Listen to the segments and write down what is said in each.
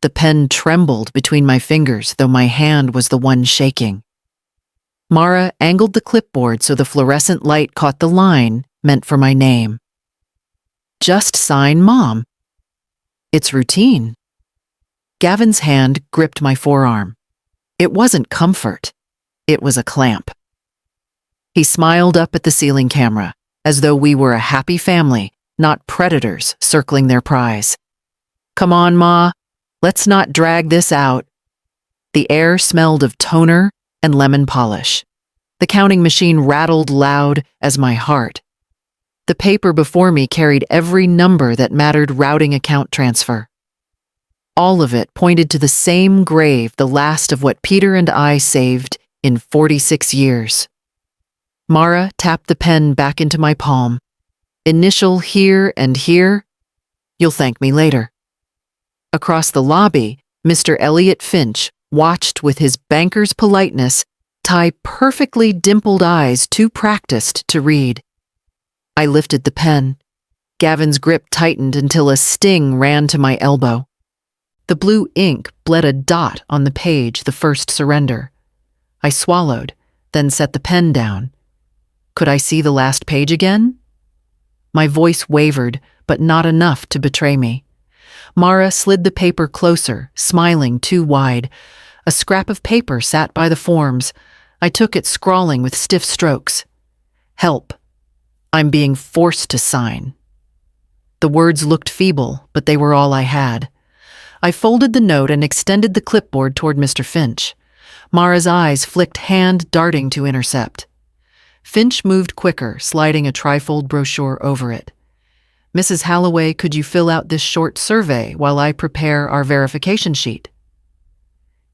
The pen trembled between my fingers, though my hand was the one shaking. Mara angled the clipboard so the fluorescent light caught the line meant for my name. Just sign Mom. It's routine. Gavin's hand gripped my forearm. It wasn't comfort. It was a clamp. He smiled up at the ceiling camera, as though we were a happy family, not predators circling their prize. Come on, Ma. Let's not drag this out. The air smelled of toner and lemon polish. The counting machine rattled loud as my heart. The paper before me carried every number that mattered routing account transfer. All of it pointed to the same grave, the last of what Peter and I saved in 46 years. Mara tapped the pen back into my palm. Initial here and here. You'll thank me later. Across the lobby, Mr. Elliot Finch watched with his banker's politeness tie perfectly dimpled eyes too practiced to read. I lifted the pen. Gavin's grip tightened until a sting ran to my elbow. The blue ink bled a dot on the page, the first surrender. I swallowed, then set the pen down. Could I see the last page again? My voice wavered, but not enough to betray me. Mara slid the paper closer, smiling too wide. A scrap of paper sat by the forms. I took it, scrawling with stiff strokes. Help. I'm being forced to sign. The words looked feeble, but they were all I had. I folded the note and extended the clipboard toward Mr. Finch. Mara's eyes flicked, hand darting to intercept. Finch moved quicker, sliding a trifold brochure over it. Mrs. Halloway, could you fill out this short survey while I prepare our verification sheet?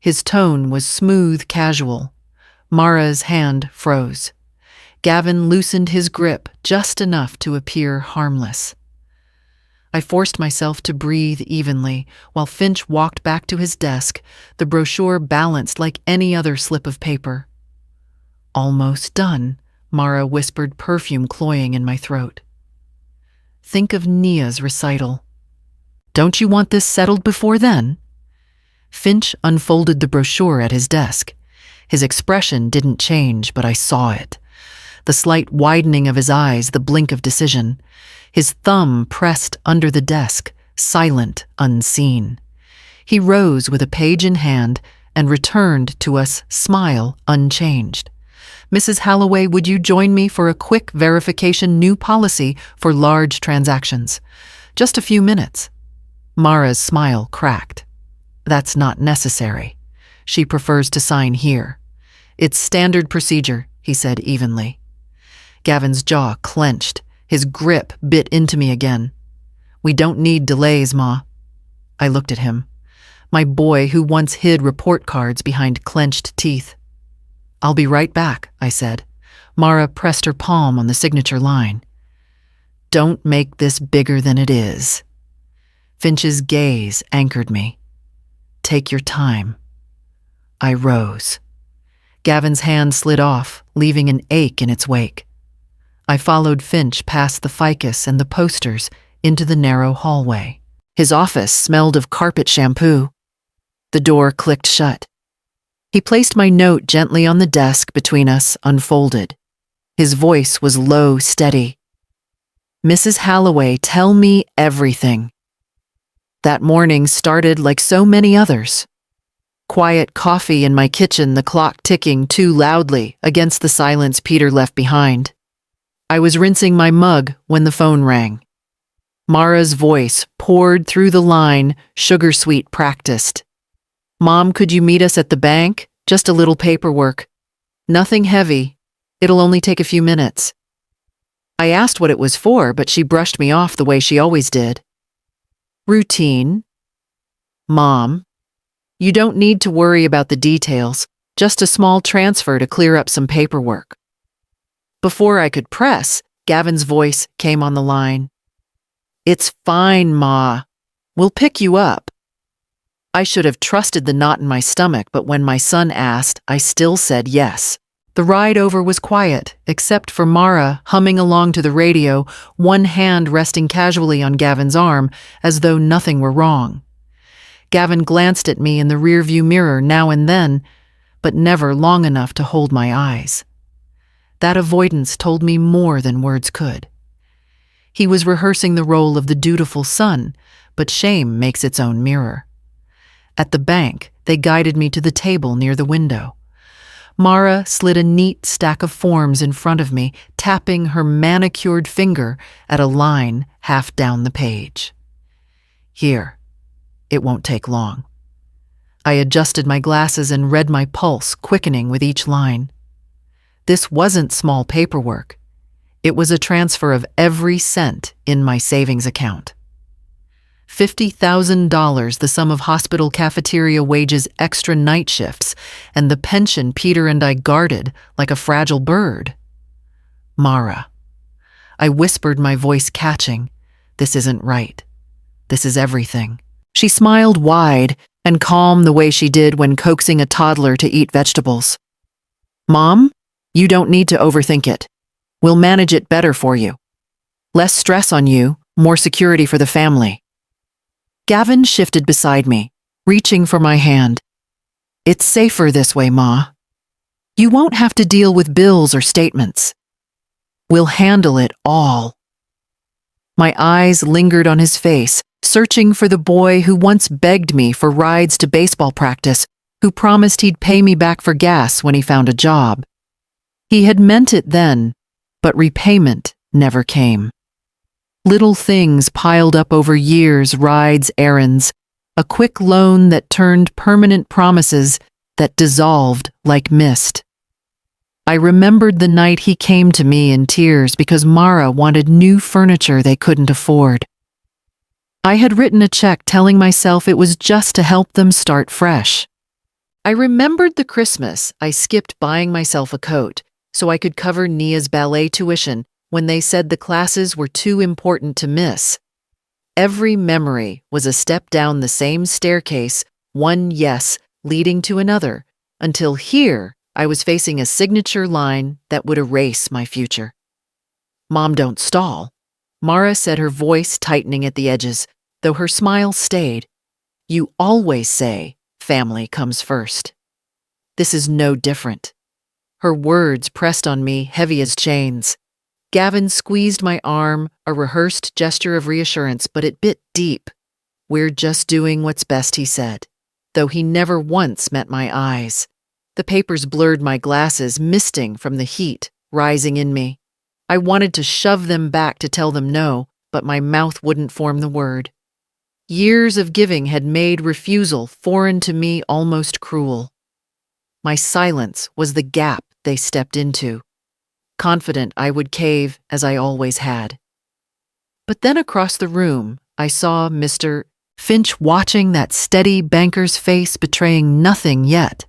His tone was smooth, casual. Mara's hand froze. Gavin loosened his grip just enough to appear harmless. I forced myself to breathe evenly while Finch walked back to his desk, the brochure balanced like any other slip of paper. Almost done, Mara whispered, perfume cloying in my throat. Think of Nia's recital. Don't you want this settled before then? Finch unfolded the brochure at his desk. His expression didn't change, but I saw it. The slight widening of his eyes, the blink of decision. His thumb pressed under the desk, silent, unseen. He rose with a page in hand and returned to us, smile unchanged. Mrs. Halloway, would you join me for a quick verification, new policy for large transactions? Just a few minutes. Mara's smile cracked. That's not necessary. She prefers to sign here. It's standard procedure, he said evenly. Gavin's jaw clenched. His grip bit into me again. We don't need delays, Ma. I looked at him. My boy who once hid report cards behind clenched teeth. I'll be right back, I said. Mara pressed her palm on the signature line. Don't make this bigger than it is. Finch's gaze anchored me. Take your time. I rose. Gavin's hand slid off, leaving an ache in its wake. I followed Finch past the ficus and the posters into the narrow hallway. His office smelled of carpet shampoo. The door clicked shut. He placed my note gently on the desk between us, unfolded. His voice was low, steady. Mrs. Halloway, tell me everything. That morning started like so many others. Quiet coffee in my kitchen, the clock ticking too loudly against the silence Peter left behind. I was rinsing my mug when the phone rang. Mara's voice poured through the line, sugar-sweet, practiced. Mom, could you meet us at the bank? Just a little paperwork. Nothing heavy. It'll only take a few minutes. I asked what it was for, but she brushed me off the way she always did. Routine. Mom, you don't need to worry about the details, just a small transfer to clear up some paperwork. Before I could press, Gavin's voice came on the line. It's fine, Ma. We'll pick you up. I should have trusted the knot in my stomach, but when my son asked, I still said yes. The ride over was quiet, except for Mara humming along to the radio, one hand resting casually on Gavin's arm, as though nothing were wrong. Gavin glanced at me in the rearview mirror now and then, but never long enough to hold my eyes. That avoidance told me more than words could. He was rehearsing the role of the dutiful son, but shame makes its own mirror. At the bank, they guided me to the table near the window. Mara slid a neat stack of forms in front of me, tapping her manicured finger at a line half down the page. Here. It won't take long. I adjusted my glasses and read my pulse quickening with each line. This wasn't small paperwork. It was a transfer of every cent in my savings account. $50,000, the sum of hospital cafeteria wages, extra night shifts, and the pension Peter and I guarded like a fragile bird. Mara. I whispered, my voice catching. This isn't right. This is everything. She smiled wide and calm the way she did when coaxing a toddler to eat vegetables. Mom, you don't need to overthink it. We'll manage it better for you. Less stress on you, more security for the family. Gavin shifted beside me, reaching for my hand. It's safer this way, Ma. You won't have to deal with bills or statements. We'll handle it all. My eyes lingered on his face, searching for the boy who once begged me for rides to baseball practice, who promised he'd pay me back for gas when he found a job. He had meant it then, but repayment never came. Little things piled up over years, rides, errands, a quick loan that turned permanent promises that dissolved like mist. I remembered the night he came to me in tears because Mara wanted new furniture they couldn't afford. I had written a check telling myself it was just to help them start fresh. I remembered the Christmas I skipped buying myself a coat so I could cover Nia's ballet tuition when they said the classes were too important to miss. Every memory was a step down the same staircase, one yes leading to another, until here I was facing a signature line that would erase my future. Mom, don't stall. Mara said, her voice tightening at the edges, though her smile stayed. You always say family comes first. This is no different. Her words pressed on me, heavy as chains. Gavin squeezed my arm, a rehearsed gesture of reassurance, but it bit deep. We're just doing what's best, he said, though he never once met my eyes. The papers blurred my glasses, misting from the heat rising in me. I wanted to shove them back to tell them no, but my mouth wouldn't form the word. Years of giving had made refusal foreign to me, almost cruel. My silence was the gap they stepped into, confident I would cave as I always had. But then across the room, I saw Mr. Finch watching, that steady banker's face betraying nothing yet,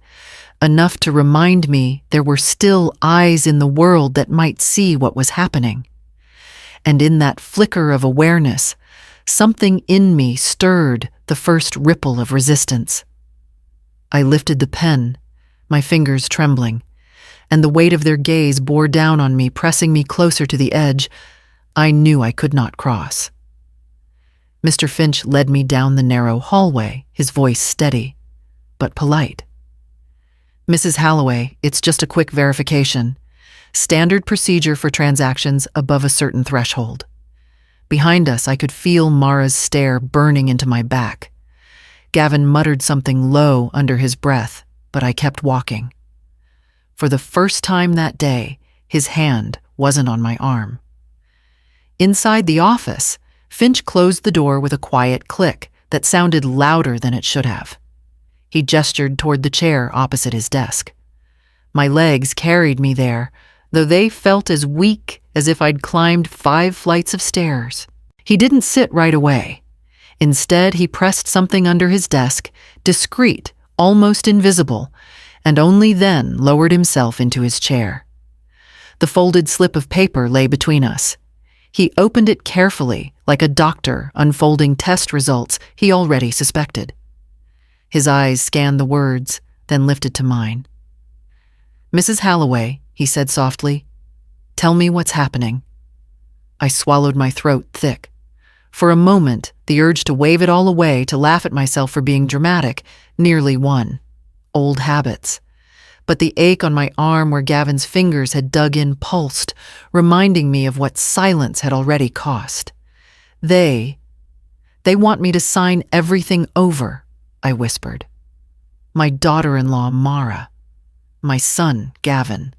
enough to remind me there were still eyes in the world that might see what was happening. And in that flicker of awareness, something in me stirred the first ripple of resistance. I lifted the pen, my fingers trembling, and the weight of their gaze bore down on me, pressing me closer to the edge I knew I could not cross. Mr. Finch led me down the narrow hallway, his voice steady, but polite. Mrs. Halloway, it's just a quick verification. Standard procedure for transactions above a certain threshold. Behind us, I could feel Mara's stare burning into my back. Gavin muttered something low under his breath, but I kept walking. For the first time that day, his hand wasn't on my arm. Inside the office, Finch closed the door with a quiet click that sounded louder than it should have. He gestured toward the chair opposite his desk. My legs carried me there, though they felt as weak as if I'd climbed 5 flights of stairs. He didn't sit right away. Instead, he pressed something under his desk, discreet, almost invisible, and only then lowered himself into his chair. The folded slip of paper lay between us. He opened it carefully, like a doctor unfolding test results he already suspected. His eyes scanned the words, then lifted to mine. Mrs. Halloway, he said softly, tell me what's happening. I swallowed my throat thick. For a moment, the urge to wave it all away, to laugh at myself for being dramatic, nearly won. Old habits. But the ache on my arm where Gavin's fingers had dug in pulsed, reminding me of what silence had already cost. They want me to sign everything over, I whispered. My daughter-in-law, Mara. My son, Gavin.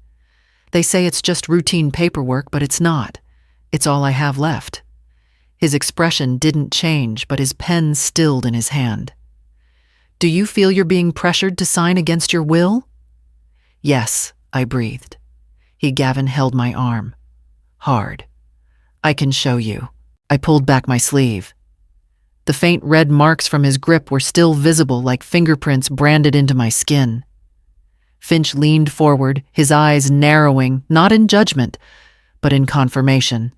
They say it's just routine paperwork, but it's not. It's all I have left. His expression didn't change, but his pen stilled in his hand. Do you feel you're being pressured to sign against your will? Yes, I breathed. Gavin held my arm. Hard. I can show you. I pulled back my sleeve. The faint red marks from his grip were still visible, like fingerprints branded into my skin. Finch leaned forward, his eyes narrowing, not in judgment, but in confirmation.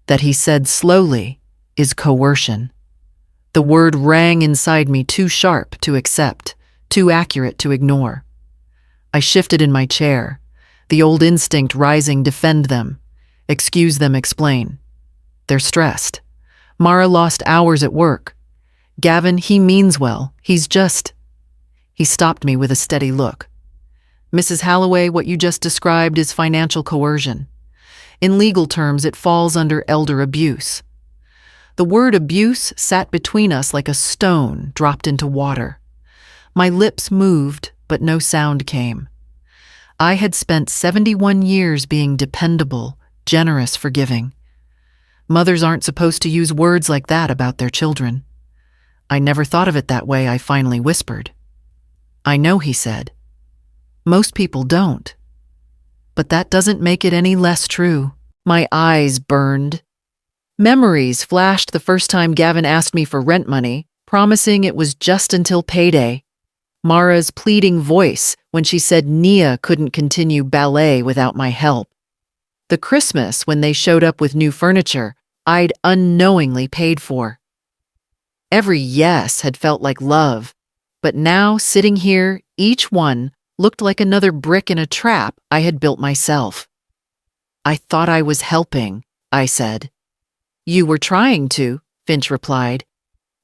That he said slowly is coercion. The word rang inside me, too sharp to accept, too accurate to ignore. I shifted in my chair, the old instinct rising. Defend them. Excuse them, explain. They're stressed. Mara lost hours at work. Gavin, he means well. He's just... He stopped me with a steady look. Mrs. Halloway, what you just described is financial coercion. In legal terms, it falls under elder abuse. The word abuse sat between us like a stone dropped into water. My lips moved, but no sound came. I had spent 71 years being dependable, generous, forgiving. Mothers aren't supposed to use words like that about their children. I never thought of it that way, I finally whispered. I know, he said. Most people don't. But that doesn't make it any less true. My eyes burned. Memories flashed the first time Gavin asked me for rent money, promising it was just until payday. Mara's pleading voice when she said Nia couldn't continue ballet without my help. The Christmas when they showed up with new furniture I'd unknowingly paid for. Every yes had felt like love, but now, sitting here, each one looked like another brick in a trap I had built myself. I thought I was helping, I said. You were trying to, Finch replied.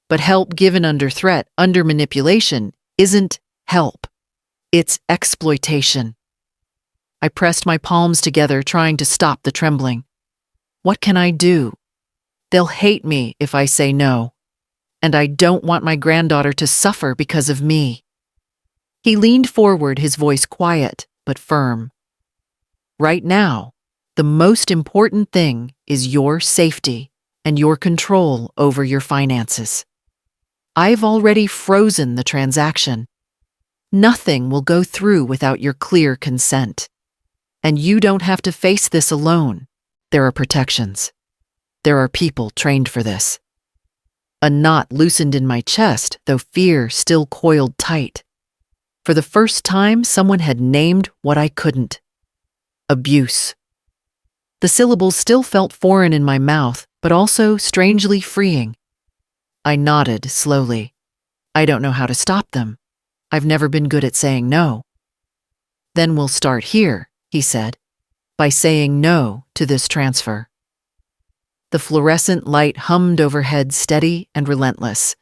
But help given under threat, under manipulation, isn't help. It's exploitation. I pressed my palms together, trying to stop the trembling. What can I do? They'll hate me if I say no. And I don't want my granddaughter to suffer because of me. He leaned forward, his voice quiet but firm. Right now, the most important thing is your safety and your control over your finances. I've already frozen the transaction. Nothing will go through without your clear consent. And you don't have to face this alone. There are protections. There are people trained for this. A knot loosened in my chest, though fear still coiled tight. For the first time, someone had named what I couldn't. Abuse. The syllables still felt foreign in my mouth, but also strangely freeing. I nodded slowly. I don't know how to stop them. I've never been good at saying no. Then we'll start here, he said, by saying no to this transfer. The fluorescent light hummed overhead, steady and relentless.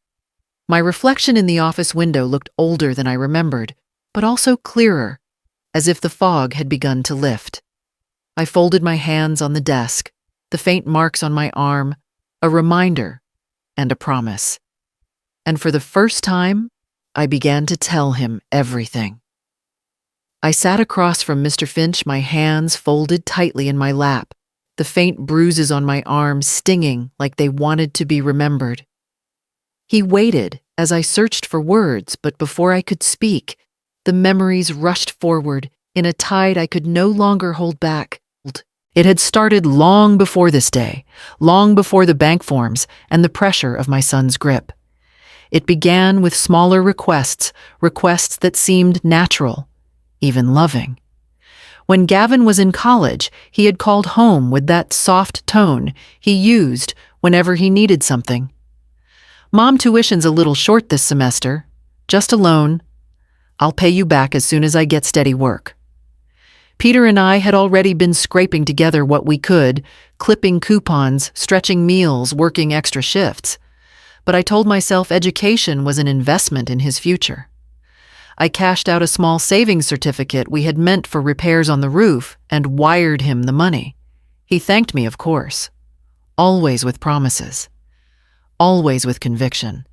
My reflection in the office window looked older than I remembered, but also clearer, as if the fog had begun to lift. I folded my hands on the desk, the faint marks on my arm, a reminder and a promise. And for the first time, I began to tell him everything. I sat across from Mr. Finch, my hands folded tightly in my lap, the faint bruises on my arms stinging like they wanted to be remembered. He waited as I searched for words, but before I could speak, the memories rushed forward in a tide I could no longer hold back. It had started long before this day, long before the bank forms and the pressure of my son's grip. It began with smaller requests that seemed natural, even loving. When Gavin was in college, he had called home with that soft tone he used whenever he needed something. Mom, tuition's a little short this semester. Just a loan. I'll pay you back as soon as I get steady work. Peter and I had already been scraping together what we could, clipping coupons, stretching meals, working extra shifts. But I told myself education was an investment in his future. I cashed out a small savings certificate we had meant for repairs on the roof and wired him the money. He thanked me, of course. Always with promises. Always with conviction.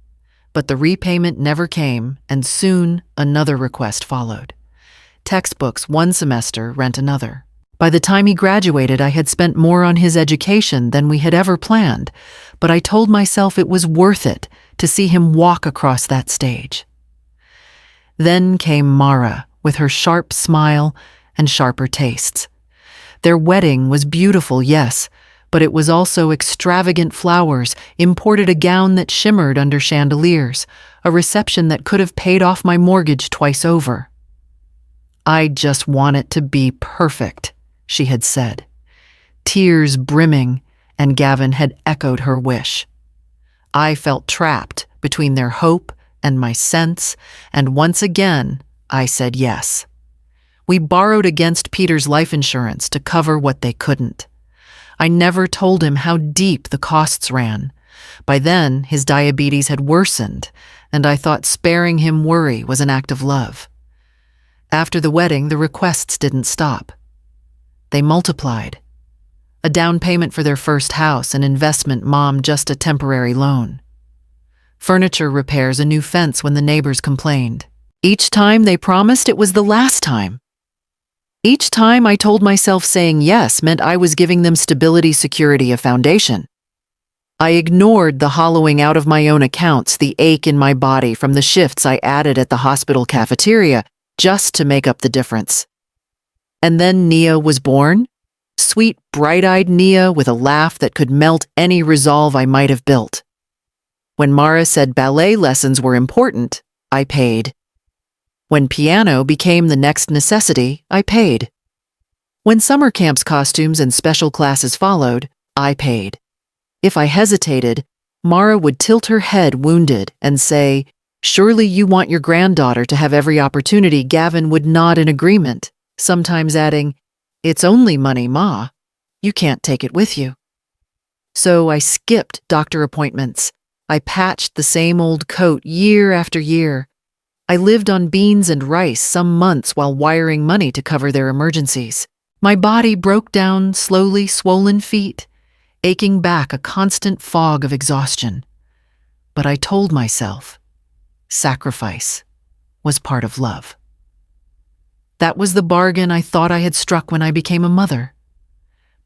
But the repayment never came, and soon another request followed. Textbooks one semester, rent another. By the time he graduated, I had spent more on his education than we had ever planned, but I told myself it was worth it to see him walk across that stage. Then came Mara, with her sharp smile and sharper tastes. Their wedding was beautiful, yes, but it was also extravagant flowers, imported a gown that shimmered under chandeliers, a reception that could have paid off my mortgage twice over. "I just want it to be perfect," she had said. Tears brimming, and Gavin had echoed her wish. I felt trapped between their hope and my sense, and once again, I said yes. We borrowed against Peter's life insurance to cover what they couldn't. I never told him how deep the costs ran. By then, his diabetes had worsened, and I thought sparing him worry was an act of love. After the wedding, the requests didn't stop. They multiplied. A down payment for their first house, an investment mom, just a temporary loan. Furniture repairs, a new fence when the neighbors complained. Each time they promised it was the last time. Each time I told myself saying yes meant I was giving them stability, security, a foundation. I ignored the hollowing out of my own accounts, the ache in my body from the shifts I added at the hospital cafeteria just to make up the difference. And then Nia was born. Sweet, bright-eyed Nia with a laugh that could melt any resolve I might have built. When Mara said ballet lessons were important, I paid. When piano became the next necessity, I paid. When summer camp's costumes and special classes followed, I paid. If I hesitated, Mara would tilt her head wounded and say, "Surely you want your granddaughter to have every opportunity." Gavin would nod in agreement, sometimes adding, "It's only money, Ma. You can't take it with you." So I skipped doctor appointments. I patched the same old coat year after year. I lived on beans and rice some months while wiring money to cover their emergencies. My body broke down, slowly, swollen feet, aching back, a constant fog of exhaustion. But I told myself, sacrifice was part of love. That was the bargain I thought I had struck when I became a mother.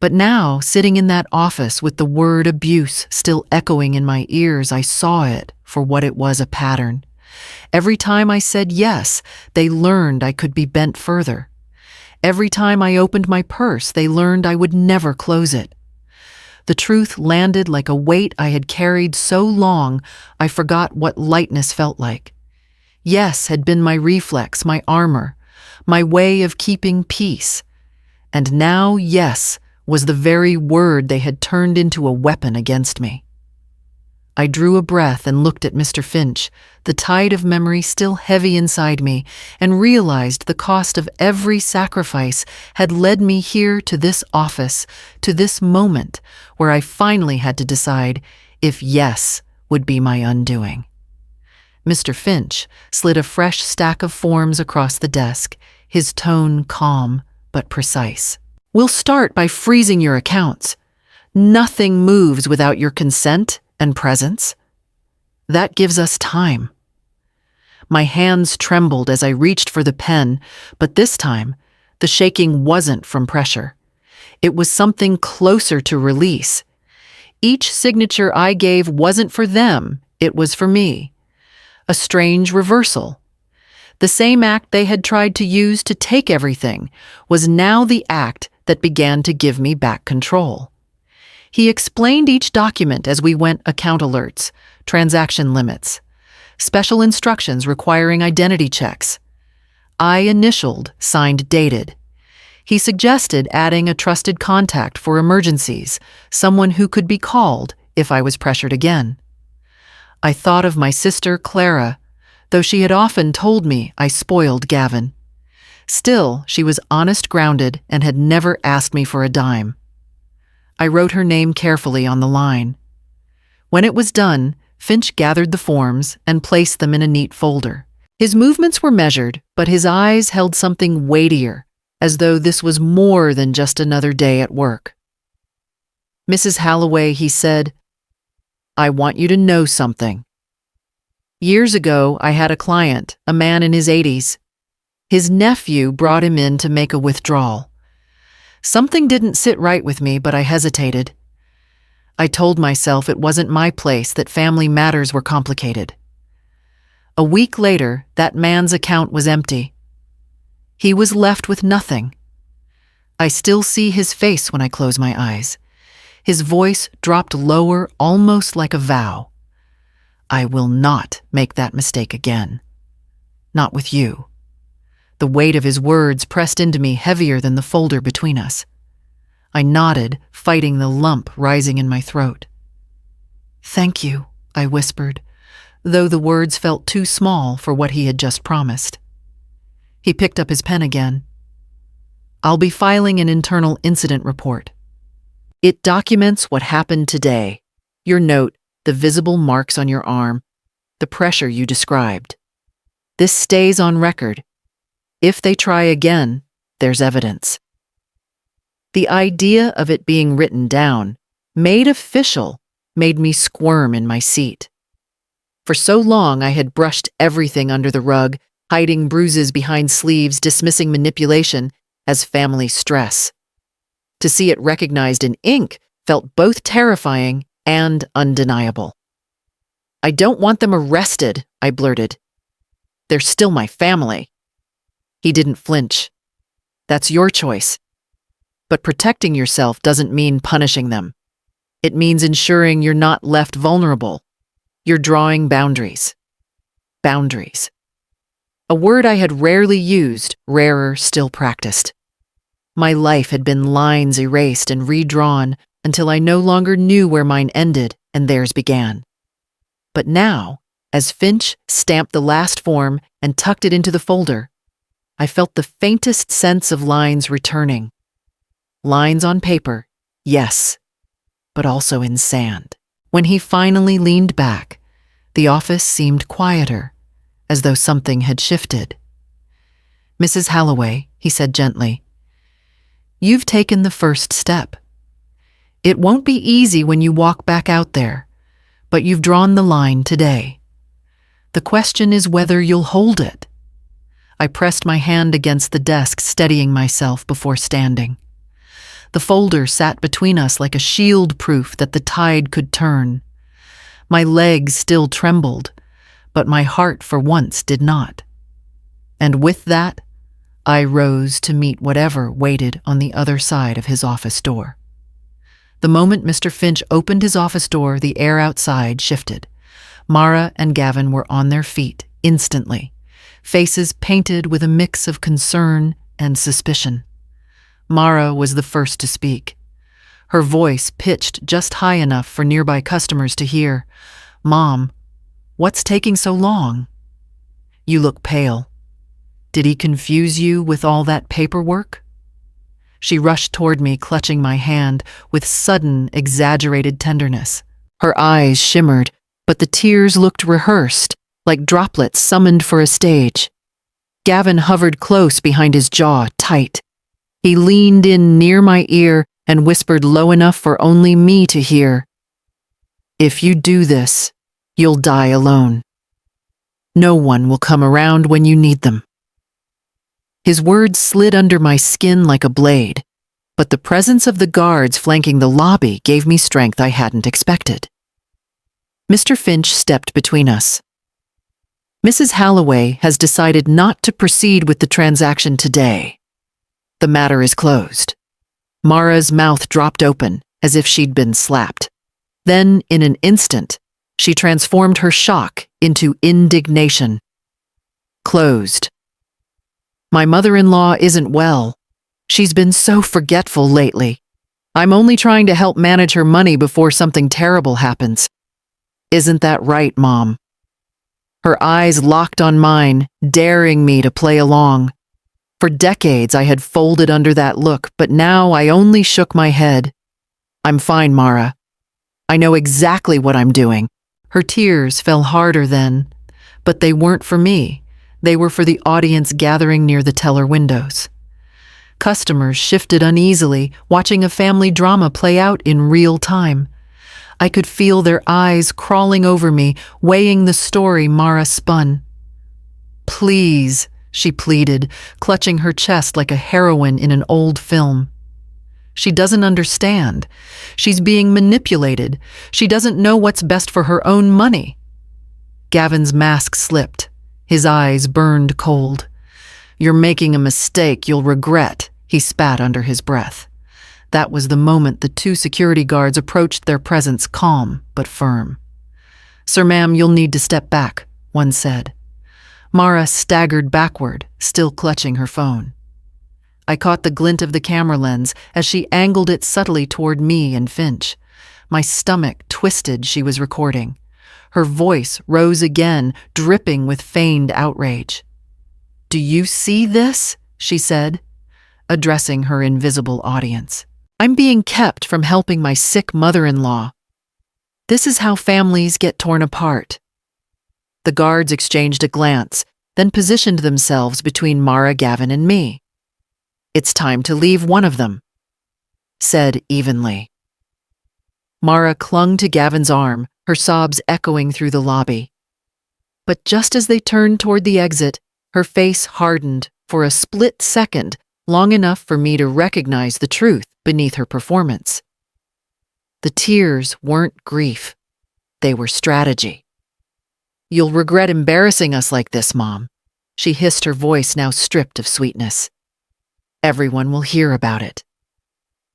But now, sitting in that office with the word abuse still echoing in my ears, I saw it for what it was, a pattern. Every time I said yes, they learned I could be bent further. Every time I opened my purse, they learned I would never close it. The truth landed like a weight I had carried so long I forgot what lightness felt like. Yes had been my reflex, my armor, my way of keeping peace. And now yes was the very word they had turned into a weapon against me. I drew a breath and looked at Mr. Finch, the tide of memory still heavy inside me, and realized the cost of every sacrifice had led me here to this office, to this moment where I finally had to decide if yes would be my undoing. Mr. Finch slid a fresh stack of forms across the desk, his tone calm but precise. "We'll start by freezing your accounts. Nothing moves without your consent and presence. That gives us time." My hands trembled as I reached for the pen, but this time, the shaking wasn't from pressure. It was something closer to release. Each signature I gave wasn't for them, it was for me. A strange reversal. The same act they had tried to use to take everything was now the act that began to give me back control. He explained each document as we went: account alerts, transaction limits, special instructions requiring identity checks. I initialed, signed, dated. He suggested adding a trusted contact for emergencies, someone who could be called if I was pressured again. I thought of my sister, Clara, though she had often told me I spoiled Gavin. Still, she was honest, grounded, and had never asked me for a dime. I wrote her name carefully on the line. When it was done, Finch gathered the forms and placed them in a neat folder. His movements were measured, but his eyes held something weightier, as though this was more than just another day at work. "Mrs. Halloway," he said, "I want you to know something. Years ago, I had a client, a man in his 80s. His nephew brought him in to make a withdrawal. Something didn't sit right with me, but I hesitated. I told myself it wasn't my place, that family matters were complicated. A week later, that man's account was empty. He was left with nothing. I still see his face when I close my eyes. His voice dropped lower, almost like a vow. I will not make that mistake again. Not with you." The weight of his words pressed into me heavier than the folder between us. I nodded, fighting the lump rising in my throat. "Thank you," I whispered, though the words felt too small for what he had just promised. He picked up his pen again. "I'll be filing an internal incident report. It documents what happened today. Your note, the visible marks on your arm, the pressure you described. This stays on record. If they try again, there's evidence." The idea of it being written down, made official, made me squirm in my seat. For so long I had brushed everything under the rug, hiding bruises behind sleeves, dismissing manipulation as family stress. To see it recognized in ink felt both terrifying and undeniable. "I don't want them arrested," I blurted. "They're still my family." He didn't flinch. "That's your choice. But protecting yourself doesn't mean punishing them. It means ensuring you're not left vulnerable. You're drawing boundaries." Boundaries. A word I had rarely used, rarer still practiced. My life had been lines erased and redrawn until I no longer knew where mine ended and theirs began. But now, as Finch stamped the last form and tucked it into the folder, I felt the faintest sense of lines returning. Lines on paper, yes, but also in sand. When he finally leaned back, the office seemed quieter, as though something had shifted. "Mrs. Halloway," he said gently, "you've taken the first step. It won't be easy when you walk back out there, but you've drawn the line today. The question is whether you'll hold it." I pressed my hand against the desk, steadying myself before standing. The folder sat between us like a shield proof that the tide could turn. My legs still trembled, but my heart for once did not. And with that, I rose to meet whatever waited on the other side of his office door. The moment Mr. Finch opened his office door, the air outside shifted. Mara and Gavin were on their feet instantly, faces painted with a mix of concern and suspicion. Mara was the first to speak. Her voice pitched just high enough for nearby customers to hear. "Mom, what's taking so long? You look pale. Did he confuse you with all that paperwork?" She rushed toward me, clutching my hand with sudden, exaggerated tenderness. Her eyes shimmered, but the tears looked rehearsed, like droplets summoned for a stage. Gavin hovered close behind his jaw, tight. He leaned in near my ear and whispered low enough for only me to hear, "If you do this, you'll die alone. No one will come around when you need them." His words slid under my skin like a blade, but the presence of the guards flanking the lobby gave me strength I hadn't expected. Mr. Finch stepped between us. "Mrs. Halloway has decided not to proceed with the transaction today. The matter is closed." Mara's mouth dropped open, as if she'd been slapped. Then, in an instant, she transformed her shock into indignation. "Closed. My mother-in-law isn't well. She's been so forgetful lately. I'm only trying to help manage her money before something terrible happens. Isn't that right, Mom?" Her eyes locked on mine, daring me to play along. For decades I had folded under that look, but now I only shook my head. I'm fine, Mara. I know exactly what I'm doing. Her tears fell harder then, but they weren't for me. They were for the audience gathering near the teller windows. Customers shifted uneasily, watching a family drama play out in real time. I could feel their eyes crawling over me, weighing the story Mara spun. Please, she pleaded, clutching her chest like a heroine in an old film. She doesn't understand. She's being manipulated. She doesn't know what's best for her own money. Gavin's mask slipped. His eyes burned cold. You're making a mistake you'll regret, he spat under his breath. That was the moment the two security guards approached their presence calm but firm. Sir, ma'am, you'll need to step back, one said. Mara staggered backward, still clutching her phone. I caught the glint of the camera lens as she angled it subtly toward me and Finch. My stomach twisted. She was recording. Her voice rose again, dripping with feigned outrage. Do you see this? She said, addressing her invisible audience. I'm being kept from helping my sick mother-in-law. This is how families get torn apart. The guards exchanged a glance, then positioned themselves between Mara, Gavin, and me. It's time to leave one of them, said evenly. Mara clung to Gavin's arm, her sobs echoing through the lobby. But just as they turned toward the exit, her face hardened for a split second, long enough for me to recognize the truth beneath her performance. The tears weren't grief. They were strategy. You'll regret embarrassing us like this, Mom, she hissed, her voice now stripped of sweetness. Everyone will hear about it.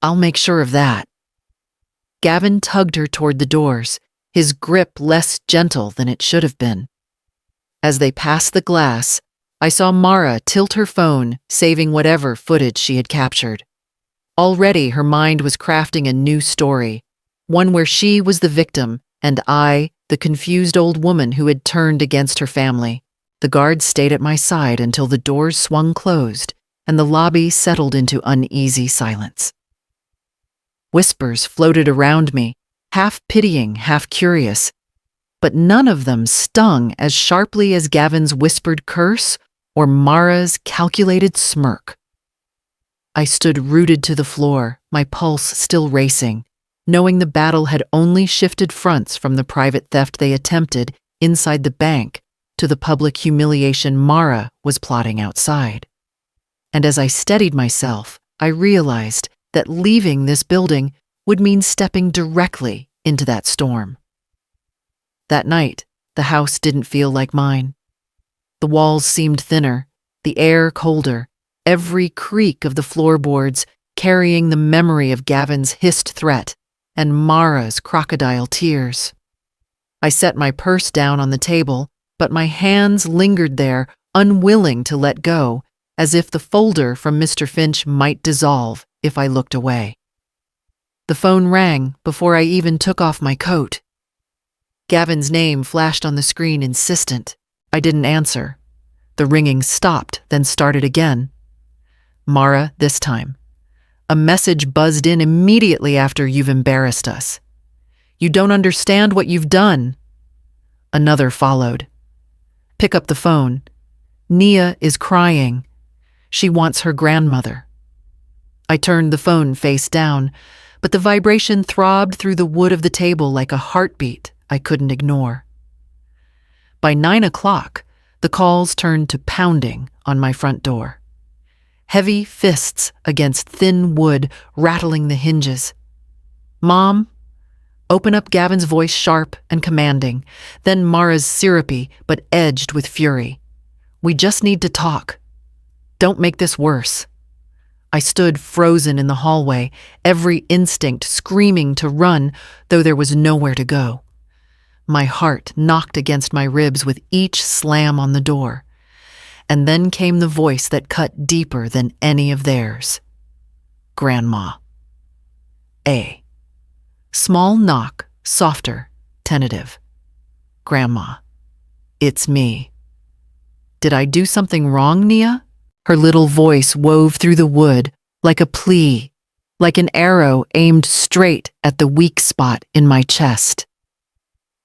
I'll make sure of that. Gavin tugged her toward the doors, his grip less gentle than it should have been. As they passed the glass, I saw Mara tilt her phone, saving whatever footage she had captured. Already her mind was crafting a new story, one where she was the victim and I, the confused old woman who had turned against her family. The guards stayed at my side until the doors swung closed and the lobby settled into uneasy silence. Whispers floated around me, half pitying, half curious, but none of them stung as sharply as Gavin's whispered curse or Mara's calculated smirk. I stood rooted to the floor, my pulse still racing, knowing the battle had only shifted fronts from the private theft they attempted inside the bank to the public humiliation Mara was plotting outside. And as I steadied myself, I realized that leaving this building would mean stepping directly into that storm. That night, the house didn't feel like mine. The walls seemed thinner, the air colder, every creak of the floorboards carrying the memory of Gavin's hissed threat and Mara's crocodile tears. I set my purse down on the table, but my hands lingered there, unwilling to let go, as if the folder from Mr. Finch might dissolve if I looked away. The phone rang before I even took off my coat. Gavin's name flashed on the screen, insistent. I didn't answer. The ringing stopped, then started again. Mara, this time. A message buzzed in immediately after "You've embarrassed us. You don't understand what you've done." Another followed. Pick up the phone. Nia is crying. She wants her grandmother. I turned the phone face down, but the vibration throbbed through the wood of the table like a heartbeat I couldn't ignore. By 9 o'clock, the calls turned to pounding on my front door. Heavy fists against thin wood, rattling the hinges. "Mom?" Open up, Gavin's voice sharp and commanding, then Mara's syrupy but edged with fury. "We just need to talk. Don't make this worse." I stood frozen in the hallway, every instinct screaming to run, though there was nowhere to go. My heart knocked against my ribs with each slam on the door. And then came the voice that cut deeper than any of theirs. "Grandma." A. Small knock, softer, tentative. "Grandma, it's me." "Did I do something wrong, Nia?" Her little voice wove through the wood like a plea, like an arrow aimed straight at the weak spot in my chest.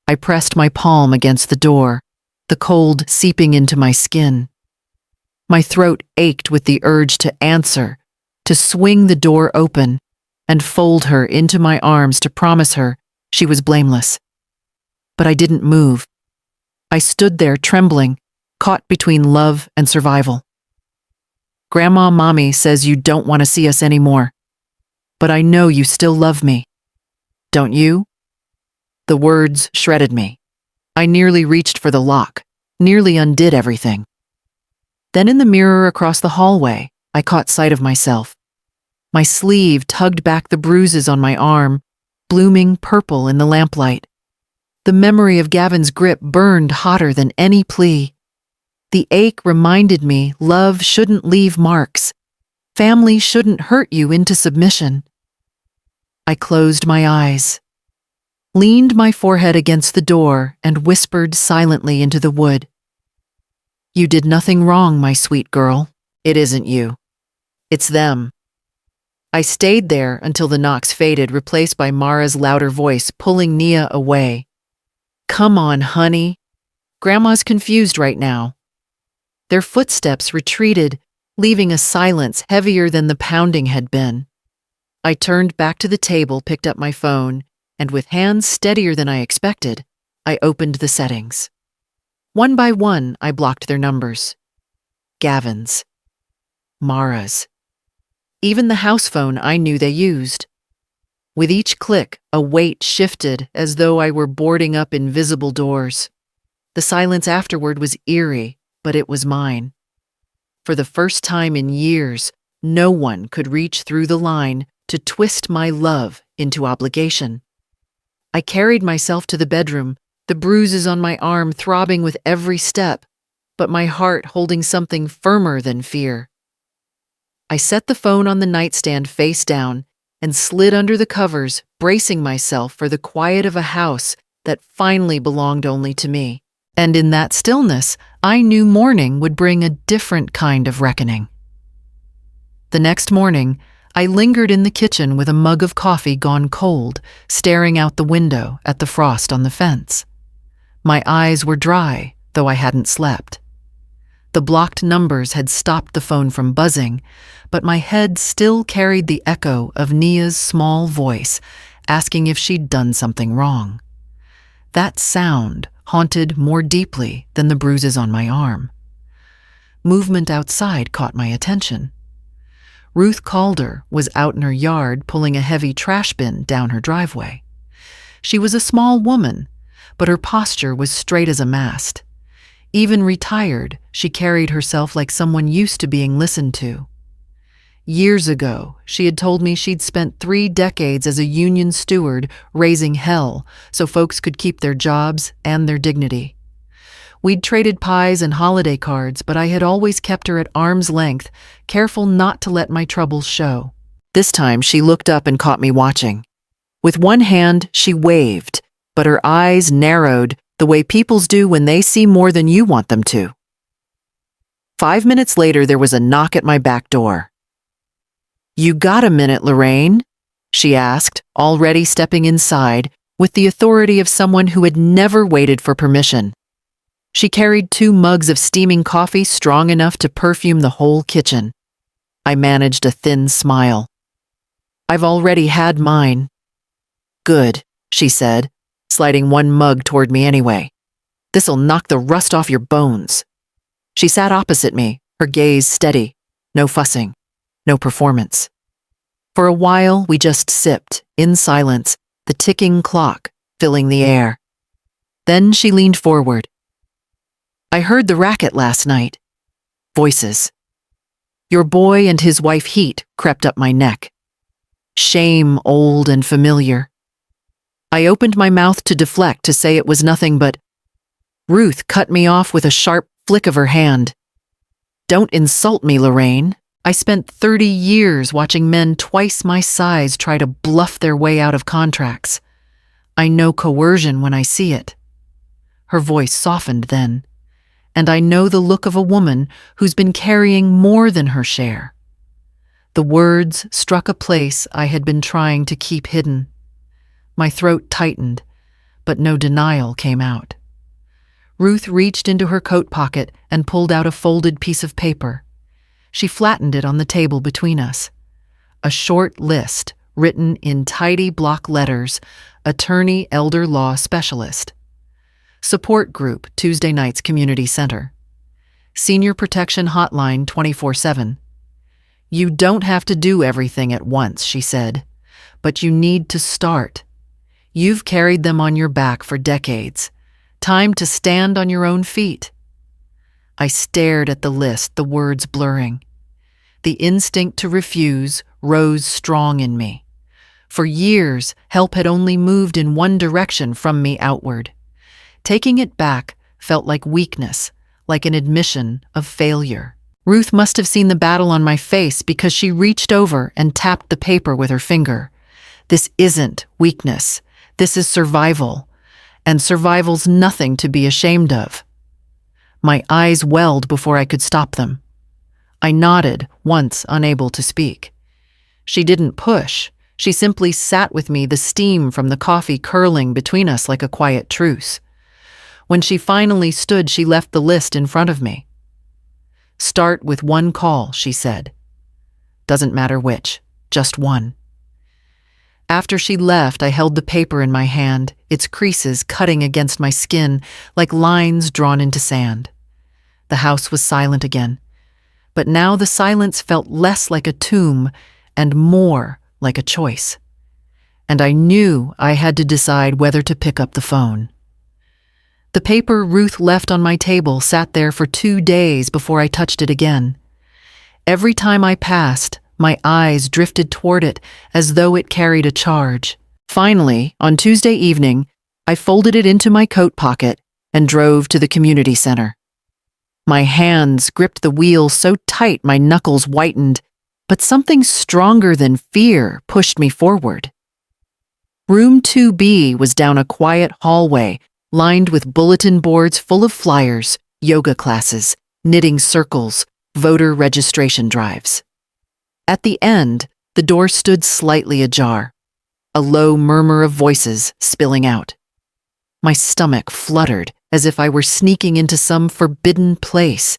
I pressed my palm against the door, the cold seeping into my skin. My throat ached with the urge to answer, to swing the door open, and fold her into my arms to promise her she was blameless. But I didn't move. I stood there trembling, caught between love and survival. Grandma Mommy says you don't want to see us anymore, but I know you still love me. Don't you? The words shredded me. I nearly reached for the lock, nearly undid everything. Then in the mirror across the hallway, I caught sight of myself. My sleeve tugged back the bruises on my arm, blooming purple in the lamplight. The memory of Gavin's grip burned hotter than any plea. The ache reminded me love shouldn't leave marks. Family shouldn't hurt you into submission. I closed my eyes, leaned my forehead against the door, and whispered silently into the wood. You did nothing wrong, my sweet girl. It isn't you. It's them. I stayed there until the knocks faded, replaced by Mara's louder voice pulling Nia away. Come on, honey. Grandma's confused right now. Their footsteps retreated, leaving a silence heavier than the pounding had been. I turned back to the table, picked up my phone, and with hands steadier than I expected, I opened the settings. One by one, I blocked their numbers. Gavin's. Mara's. Even the house phone I knew they used. With each click, a weight shifted as though I were boarding up invisible doors. The silence afterward was eerie, but it was mine. For the first time in years, no one could reach through the line to twist my love into obligation. I carried myself to the bedroom, the bruises on my arm throbbing with every step, but my heart holding something firmer than fear. I set the phone on the nightstand face down and slid under the covers, bracing myself for the quiet of a house that finally belonged only to me. And in that stillness, I knew morning would bring a different kind of reckoning. The next morning, I lingered in the kitchen with a mug of coffee gone cold, staring out the window at the frost on the fence. My eyes were dry, though I hadn't slept. The blocked numbers had stopped the phone from buzzing, but my head still carried the echo of Nia's small voice, asking if she'd done something wrong. That sound haunted more deeply than the bruises on my arm. Movement outside caught my attention. Ruth Calder was out in her yard pulling a heavy trash bin down her driveway. She was a small woman, but her posture was straight as a mast. Even retired, she carried herself like someone used to being listened to. Years ago, she had told me she'd spent 3 decades as a union steward raising hell so folks could keep their jobs and their dignity. We'd traded pies and holiday cards, but I had always kept her at arm's length, careful not to let my troubles show. This time, she looked up and caught me watching. With one hand, she waved, but her eyes narrowed the way people's do when they see more than you want them to. 5 minutes later, there was a knock at my back door. "You got a minute, Lorraine?" she asked, already stepping inside with the authority of someone who had never waited for permission. She carried 2 mugs of steaming coffee strong enough to perfume the whole kitchen. I managed a thin smile. "I've already had mine." "Good," she said, sliding 1 mug toward me anyway. "This'll knock the rust off your bones." She sat opposite me, her gaze steady. No fussing, no performance. For a while, we just sipped, in silence, the ticking clock filling the air. Then she leaned forward. "I heard the racket last night." Voices. Your boy and his wife Heat crept up my neck. Shame old and familiar. I opened my mouth to deflect, to say it was nothing, but Ruth cut me off with a sharp flick of her hand. "Don't insult me, Lorraine. I spent 30 years watching men twice my size try to bluff their way out of contracts. I know coercion when I see it." Her voice softened then, and I know the look of a woman who's been carrying more than her share. The words struck a place I had been trying to keep hidden. My throat tightened, but no denial came out. Ruth reached into her coat pocket and pulled out a folded piece of paper. She flattened it on the table between us. A short list, written in tidy block letters, Attorney Elder Law Specialist. Support Group, Tuesday Nights Community Center. Senior Protection Hotline 24/7. You don't have to do everything at once, she said, but you need to start. You've carried them on your back for decades. Time to stand on your own feet. I stared at the list, the words blurring. The instinct to refuse rose strong in me. For years, help had only moved in one direction from me outward. Taking it back felt like weakness, like an admission of failure. Ruth must have seen the battle on my face because she reached over and tapped the paper with her finger. This isn't weakness. This is survival. And survival's nothing to be ashamed of. My eyes welled before I could stop them. I nodded, once unable to speak. She didn't push. She simply sat with me, the steam from the coffee curling between us like a quiet truce. When she finally stood, she left the list in front of me. Start with one call, she said. Doesn't matter which, just one. After she left, I held the paper in my hand, its creases cutting against my skin like lines drawn into sand. The house was silent again, but now the silence felt less like a tomb and more like a choice. And I knew I had to decide whether to pick up the phone. The paper Ruth left on my table sat there for 2 days before I touched it again. Every time I passed, my eyes drifted toward it as though it carried a charge. Finally, on Tuesday evening, I folded it into my coat pocket and drove to the community center. My hands gripped the wheel so tight my knuckles whitened, but something stronger than fear pushed me forward. Room 2B was down a quiet hallway lined with bulletin boards full of flyers, yoga classes, knitting circles, voter registration drives. At the end, the door stood slightly ajar, a low murmur of voices spilling out. My stomach fluttered as if I were sneaking into some forbidden place.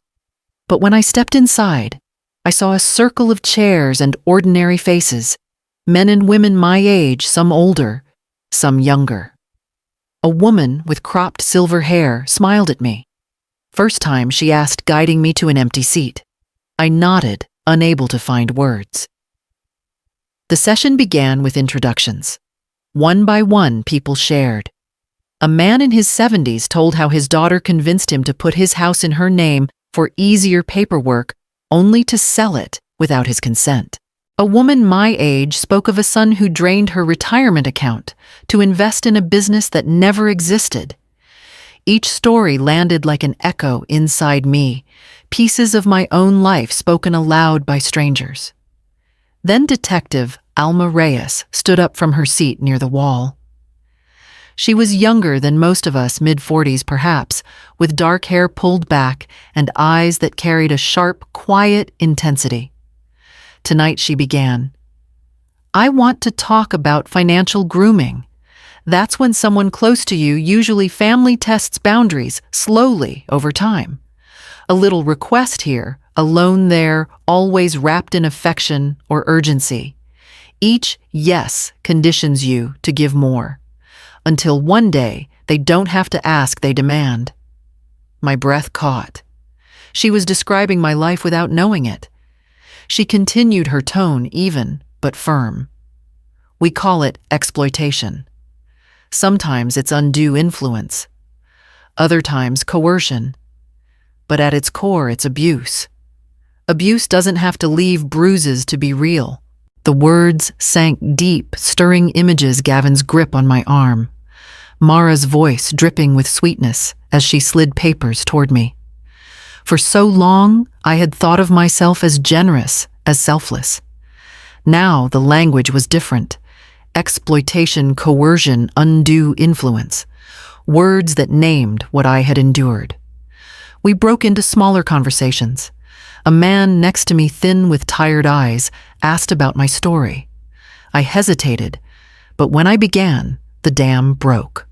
But when I stepped inside, I saw a circle of chairs and ordinary faces, men and women my age, some older, some younger. A woman with cropped silver hair smiled at me. First time she asked, guiding me to an empty seat. I nodded, unable to find words. The session began with introductions. One by one, people shared. A man in his 70s told how his daughter convinced him to put his house in her name for easier paperwork, only to sell it without his consent. A woman my age spoke of a son who drained her retirement account to invest in a business that never existed. Each story landed like an echo inside me, pieces of my own life spoken aloud by strangers. Then Detective Alma Reyes stood up from her seat near the wall. She was younger than most of us, mid-40s perhaps, with dark hair pulled back and eyes that carried a sharp, quiet intensity. Tonight she began. I want to talk about financial grooming. That's when someone close to you, usually family, tests boundaries slowly over time. A little request here, a loan there, always wrapped in affection or urgency. Each yes conditions you to give more. Until one day, they don't have to ask, they demand. My breath caught. She was describing my life without knowing it. She continued, her tone even, but firm. We call it exploitation. Sometimes it's undue influence. Other times coercion. But at its core, it's abuse. Abuse doesn't have to leave bruises to be real. The words sank deep, stirring images Gavin's grip on my arm. Mara's voice dripping with sweetness as she slid papers toward me. For so long, I had thought of myself as generous, as selfless. Now the language was different. Exploitation, coercion, undue influence. Words that named what I had endured. We broke into smaller conversations. A man next to me, thin with tired eyes, asked about my story. I hesitated, but when I began, The dam broke.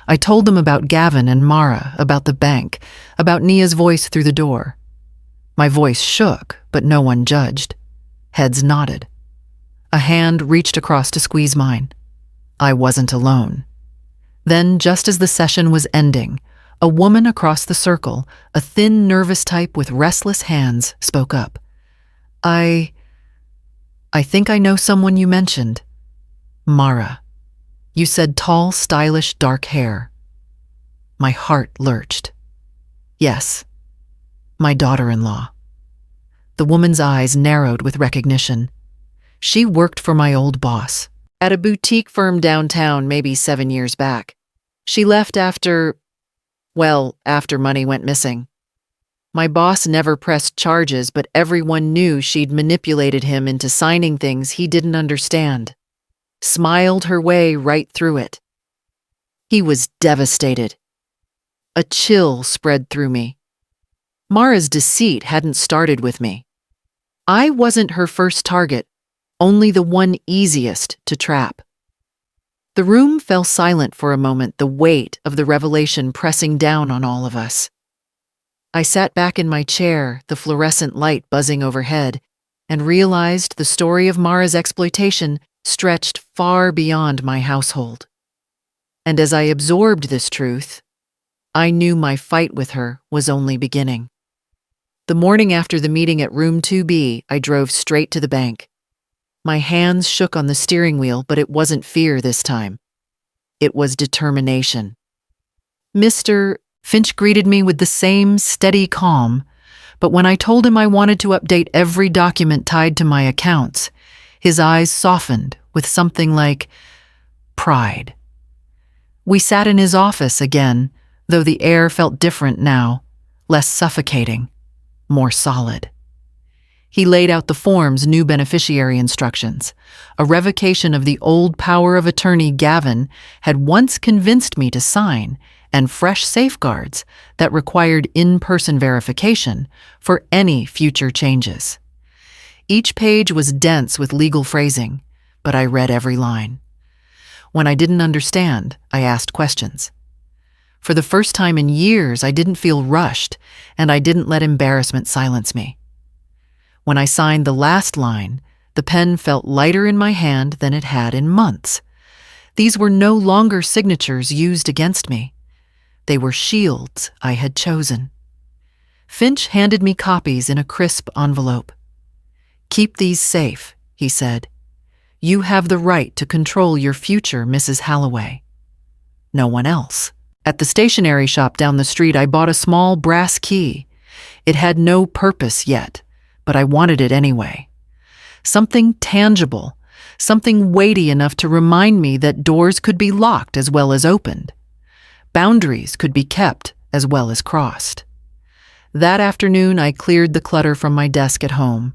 I told them about Gavin and Mara, about the bank, about Nia's voice through the door. My voice shook, but no one judged. Heads nodded. A hand reached across to squeeze mine. I wasn't alone. Then, just as the session was ending, a woman across the circle, a thin, nervous type with restless hands, spoke up. I think I know someone you mentioned. Mara. You said tall, stylish, dark hair. My heart lurched. Yes, my daughter-in-law. The woman's eyes narrowed with recognition. She worked for my old boss, at a boutique firm downtown maybe 7 years back. She left after money went missing. My boss never pressed charges, but everyone knew she'd manipulated him into signing things he didn't understand. Smiled her way right through it. He was devastated. A chill spread through me. Mara's deceit hadn't started with me. I wasn't her first target, only the one easiest to trap. The room fell silent for a moment, the weight of the revelation pressing down on all of us. I sat back in my chair, the fluorescent light buzzing overhead, and realized the story of Mara's exploitation stretched far beyond my household. And as I absorbed this truth, I knew my fight with her was only beginning. The morning after the meeting at room 2B, I drove straight to the bank. My hands shook on the steering wheel, but it wasn't fear this time. It was determination. Mr. Finch greeted me with the same steady calm, but when I told him I wanted to update every document tied to my accounts, his eyes softened with something like pride. We sat in his office again, though the air felt different now, less suffocating, more solid. He laid out the form's new beneficiary instructions, a revocation of the old power of attorney Gavin had once convinced me to sign, and fresh safeguards that required in-person verification for any future changes. Each page was dense with legal phrasing, but I read every line. When I didn't understand, I asked questions. For the first time in years, I didn't feel rushed, and I didn't let embarrassment silence me. When I signed the last line, the pen felt lighter in my hand than it had in months. These were no longer signatures used against me. They were shields I had chosen. Finch handed me copies in a crisp envelope. "Keep these safe," he said. "You have the right to control your future, Mrs. Halloway. No one else." At the stationery shop down the street, I bought a small brass key. It had no purpose yet, but I wanted it anyway. Something tangible, something weighty enough to remind me that doors could be locked as well as opened. Boundaries could be kept as well as crossed. That afternoon, I cleared the clutter from my desk at home.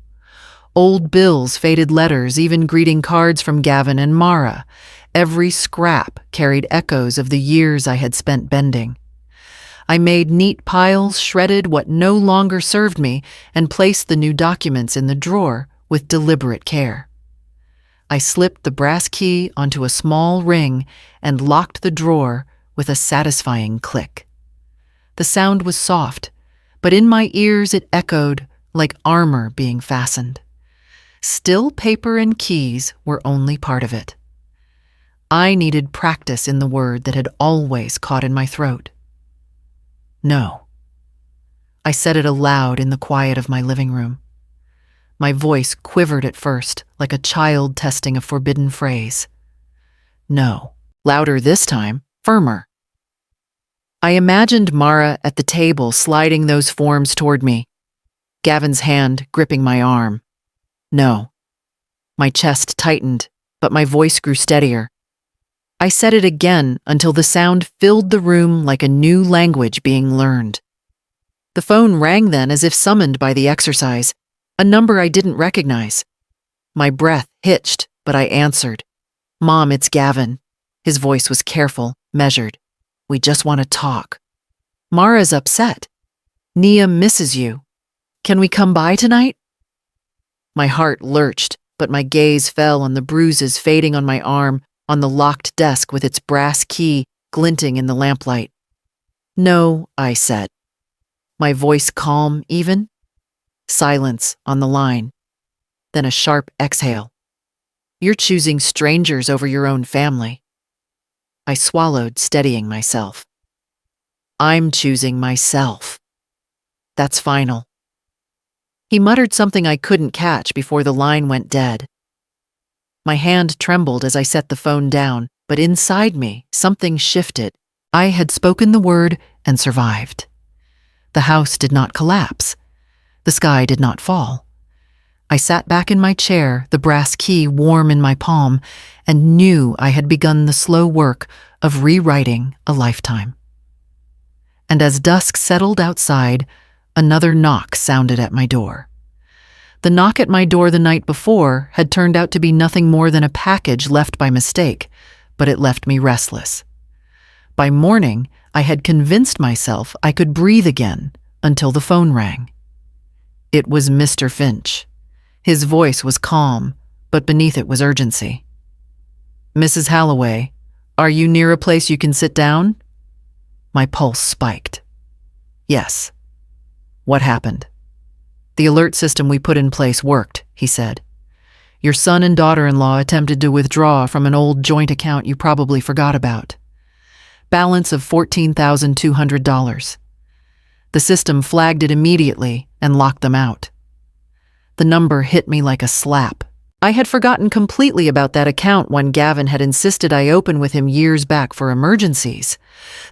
Old bills, faded letters, even greeting cards from Gavin and Mara. Every scrap carried echoes of the years I had spent bending. I made neat piles, shredded what no longer served me, and placed the new documents in the drawer with deliberate care. I slipped the brass key onto a small ring and locked the drawer with a satisfying click. The sound was soft, but in my ears it echoed like armor being fastened. Still, paper and keys were only part of it. I needed practice in the word that had always caught in my throat. No. I said it aloud in the quiet of my living room. My voice quivered at first, like a child testing a forbidden phrase. No. Louder this time, firmer. I imagined Mara at the table sliding those forms toward me, Gavin's hand gripping my arm. No. My chest tightened, but my voice grew steadier. I said it again until the sound filled the room like a new language being learned. The phone rang then as if summoned by the exercise, a number I didn't recognize. My breath hitched, but I answered. "Mom, it's Gavin." His voice was careful, measured. "We just want to talk." "Mara's upset. Nia misses you. Can we come by tonight?" My heart lurched, but my gaze fell on the bruises fading on my arm on the locked desk with its brass key glinting in the lamplight. "No," I said, my voice calm even. Silence on the line, then a sharp exhale. "You're choosing strangers over your own family." I swallowed, steadying myself. "I'm choosing myself. That's final." He muttered something I couldn't catch before the line went dead. My hand trembled as I set the phone down, but inside me, something shifted. I had spoken the word and survived. The house did not collapse. The sky did not fall. I sat back in my chair, the brass key warm in my palm, and knew I had begun the slow work of rewriting a lifetime. And as dusk settled outside, another knock sounded at my door. The knock at my door the night before had turned out to be nothing more than a package left by mistake, but it left me restless. By morning, I had convinced myself I could breathe again until the phone rang. It was Mr. Finch. His voice was calm, but beneath it was urgency. "Mrs. Halloway, are you near a place you can sit down?" My pulse spiked. "Yes." "What happened?" "The alert system we put in place worked," he said. "Your son and daughter-in-law attempted to withdraw from an old joint account you probably forgot about. Balance of $14,200. The system flagged it immediately and locked them out." The number hit me like a slap. I had forgotten completely about that account one Gavin had insisted I open with him years back for emergencies.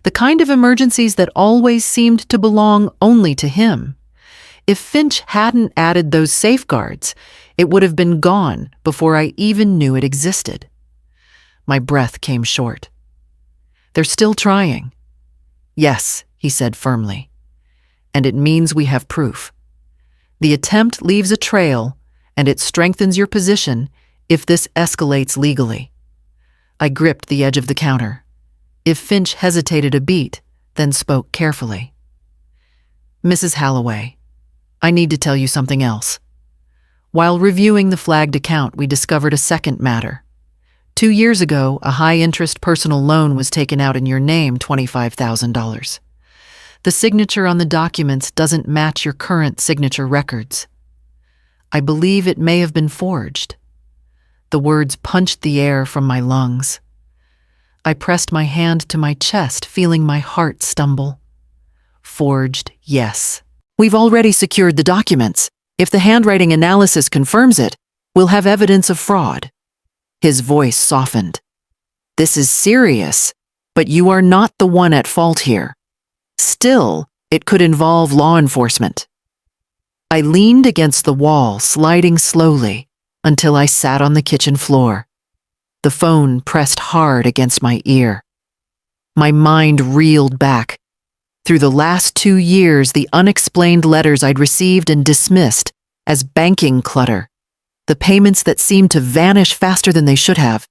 The kind of emergencies that always seemed to belong only to him. If Finch hadn't added those safeguards, it would have been gone before I even knew it existed. My breath came short. "They're still trying." "Yes," he said firmly. "And it means we have proof. The attempt leaves a trail, and it strengthens your position if this escalates legally." I gripped the edge of the counter. If Finch hesitated a beat, then spoke carefully. "Mrs. Halloway, I need to tell you something else. While reviewing the flagged account, we discovered a second matter. 2 years ago, a high-interest personal loan was taken out in your name, $25,000. The signature on the documents doesn't match your current signature records. I believe it may have been forged." The words punched the air from my lungs. I pressed my hand to my chest, feeling my heart stumble. "Forged, yes. We've already secured the documents. If the handwriting analysis confirms it, we'll have evidence of fraud." His voice softened. "This is serious, but you are not the one at fault here. Still, it could involve law enforcement." I leaned against the wall, sliding slowly, until I sat on the kitchen floor. The phone pressed hard against my ear. My mind reeled back. Through the last 2 years, the unexplained letters I'd received and dismissed as banking clutter. The payments that seemed to vanish faster than they should have.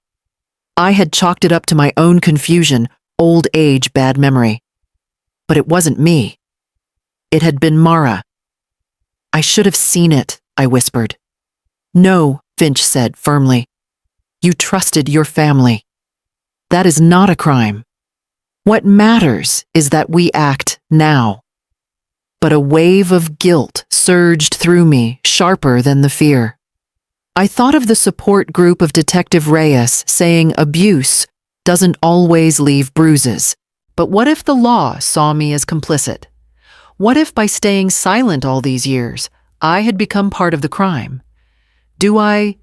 I had chalked it up to my own confusion, old age, bad memory. But it wasn't me. It had been Mara. "I should have seen it," I whispered. "No," Finch said firmly. "You trusted your family. That is not a crime. What matters is that we act now." But a wave of guilt surged through me, sharper than the fear. I thought of the support group of Detective Reyes saying abuse doesn't always leave bruises. But what if the law saw me as complicit? What if by staying silent all these years, I had become part of the crime? Do I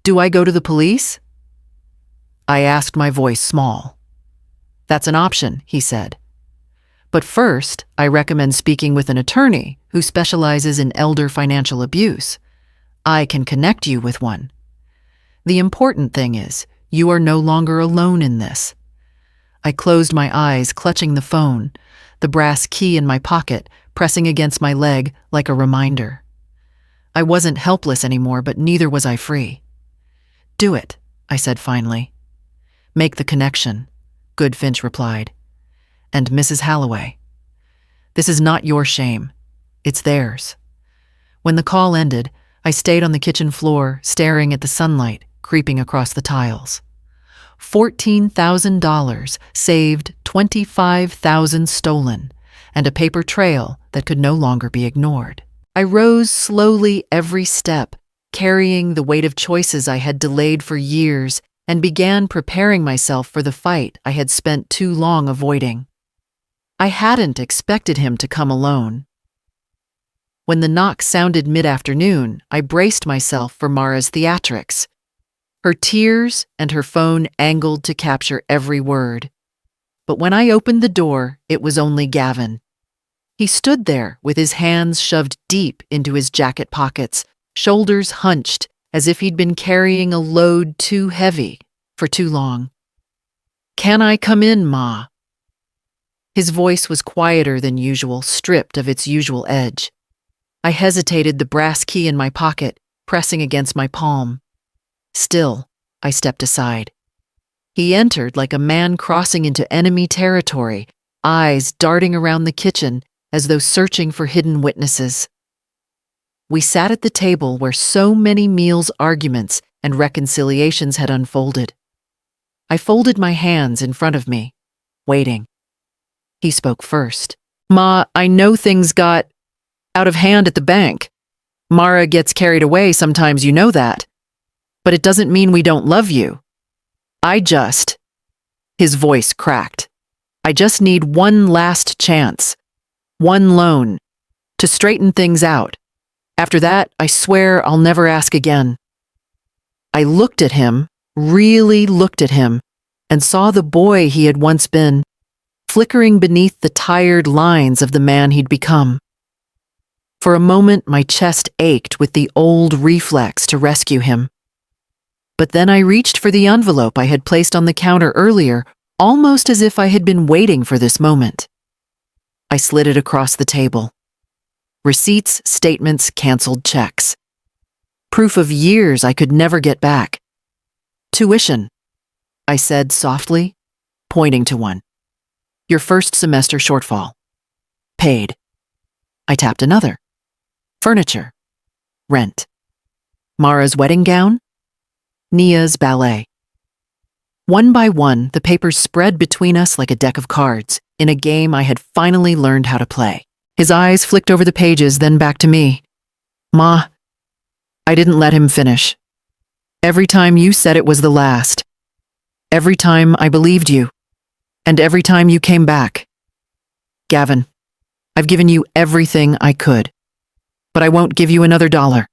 go to the police? I asked, my voice small. "That's an option," he said. "But first, I recommend speaking with an attorney who specializes in elder financial abuse. I can connect you with one. The important thing is, you are no longer alone in this." I closed my eyes, clutching the phone, the brass key in my pocket, pressing against my leg like a reminder. I wasn't helpless anymore, but neither was I free. "Do it," I said finally. "Make the connection," Good Finch replied. "And Mrs. Halloway, this is not your shame. It's theirs." When the call ended, I stayed on the kitchen floor, staring at the sunlight creeping across the tiles. $14,000 saved, 25,000 stolen, and a paper trail that could no longer be ignored. I rose slowly every step, carrying the weight of choices I had delayed for years, and began preparing myself for the fight I had spent too long avoiding. I hadn't expected him to come alone. When the knock sounded mid-afternoon, I braced myself for Mara's theatrics. Her tears and her phone angled to capture every word. But when I opened the door, it was only Gavin. He stood there with his hands shoved deep into his jacket pockets, shoulders hunched as if he'd been carrying a load too heavy for too long. "Can I come in, Ma?" His voice was quieter than usual, stripped of its usual edge. I hesitated, the brass key in my pocket, pressing against my palm. Still, I stepped aside. He entered like a man crossing into enemy territory, eyes darting around the kitchen as though searching for hidden witnesses. We sat at the table where so many meals, arguments, and reconciliations had unfolded. I folded my hands in front of me, waiting. He spoke first. "Ma, I know things got out of hand at the bank. Mara gets carried away sometimes, you know that. But it doesn't mean we don't love you. His voice cracked. I just need one last chance, one loan, to straighten things out. After that, I swear I'll never ask again." I looked at him, really looked at him, and saw the boy he had once been, flickering beneath the tired lines of the man he'd become. For a moment, my chest ached with the old reflex to rescue him. But then I reached for the envelope I had placed on the counter earlier, almost as if I had been waiting for this moment. I slid it across the table. Receipts, statements, canceled checks. Proof of years I could never get back. "Tuition," I said softly, pointing to one. "Your first semester shortfall. Paid." I tapped another. "Furniture. Rent. Mara's wedding gown. Nia's ballet." One by one, the papers spread between us like a deck of cards, in a game I had finally learned how to play. His eyes flicked over the pages, then back to me. "Ma, I didn't let him finish. Every time you said it was the last. Every time I believed you. And every time you came back. Gavin, I've given you everything I could. But I won't give you another dollar.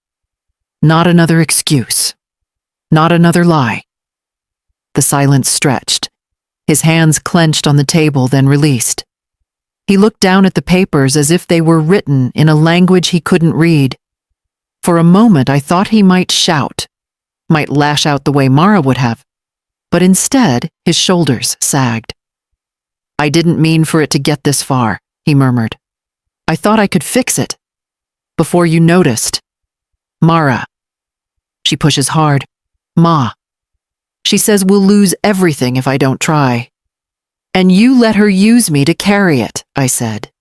Not another excuse. Not another lie." The silence stretched. His hands clenched on the table, then released. He looked down at the papers as if they were written in a language he couldn't read. For a moment, I thought he might shout, might lash out the way Mara would have. But instead, his shoulders sagged. "I didn't mean for it to get this far," he murmured. "I thought I could fix it. Before you noticed. Mara." She pushes hard. "Ma." She says we'll lose everything if I don't try. "And you let her use me to carry it," I said.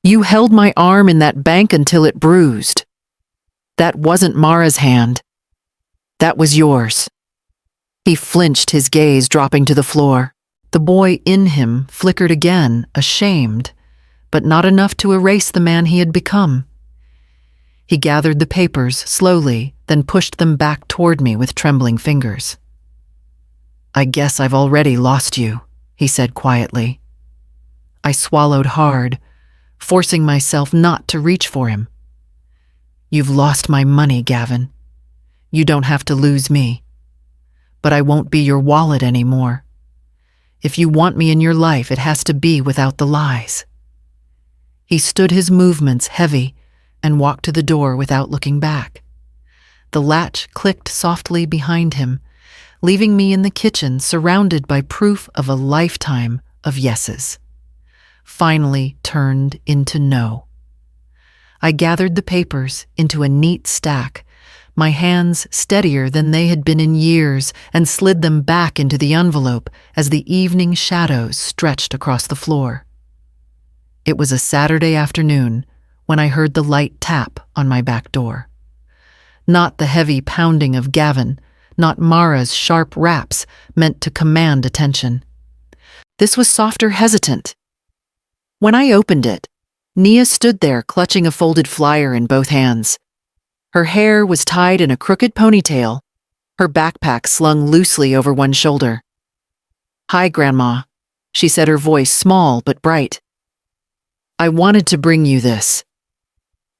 "You held my arm in that bank until it bruised. That wasn't Mara's hand. That was yours." He flinched, his gaze dropping to the floor. The boy in him flickered again, ashamed, but not enough to erase the man he had become. He gathered the papers slowly, then pushed them back toward me with trembling fingers. "I guess I've already lost you," he said quietly. I swallowed hard, forcing myself not to reach for him. "You've lost my money, Gavin. You don't have to lose me. But I won't be your wallet anymore. If you want me in your life, it has to be without the lies." He stood, his movements heavy, and walked to the door without looking back. The latch clicked softly behind him, leaving me in the kitchen surrounded by proof of a lifetime of yeses. Finally turned into no. I gathered the papers into a neat stack, my hands steadier than they had been in years, and slid them back into the envelope as the evening shadows stretched across the floor. It was a Saturday afternoon when I heard the light tap on my back door. Not the heavy pounding of Gavin, not Mara's sharp raps meant to command attention. This was softer, hesitant. When I opened it, Nia stood there clutching a folded flyer in both hands. Her hair was tied in a crooked ponytail, her backpack slung loosely over one shoulder. "Hi, Grandma," she said, her voice small but bright. "I wanted to bring you this."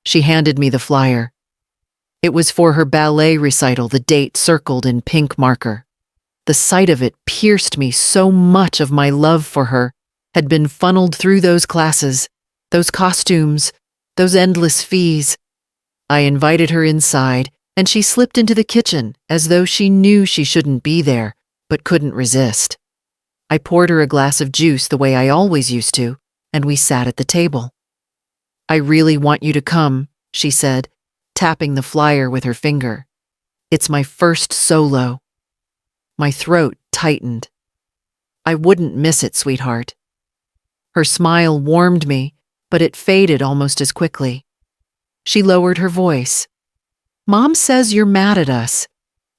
She handed me the flyer. It was for her ballet recital, the date circled in pink marker. The sight of it pierced me. So much of my love for her had been funneled through those classes, those costumes, those endless fees. I invited her inside, and she slipped into the kitchen as though she knew she shouldn't be there, but couldn't resist. I poured her a glass of juice the way I always used to, and we sat at the table. "I really want you to come," she said, tapping the flyer with her finger. "It's my first solo." My throat tightened. "I wouldn't miss it, sweetheart." Her smile warmed me, but it faded almost as quickly. She lowered her voice. "Mom says you're mad at us,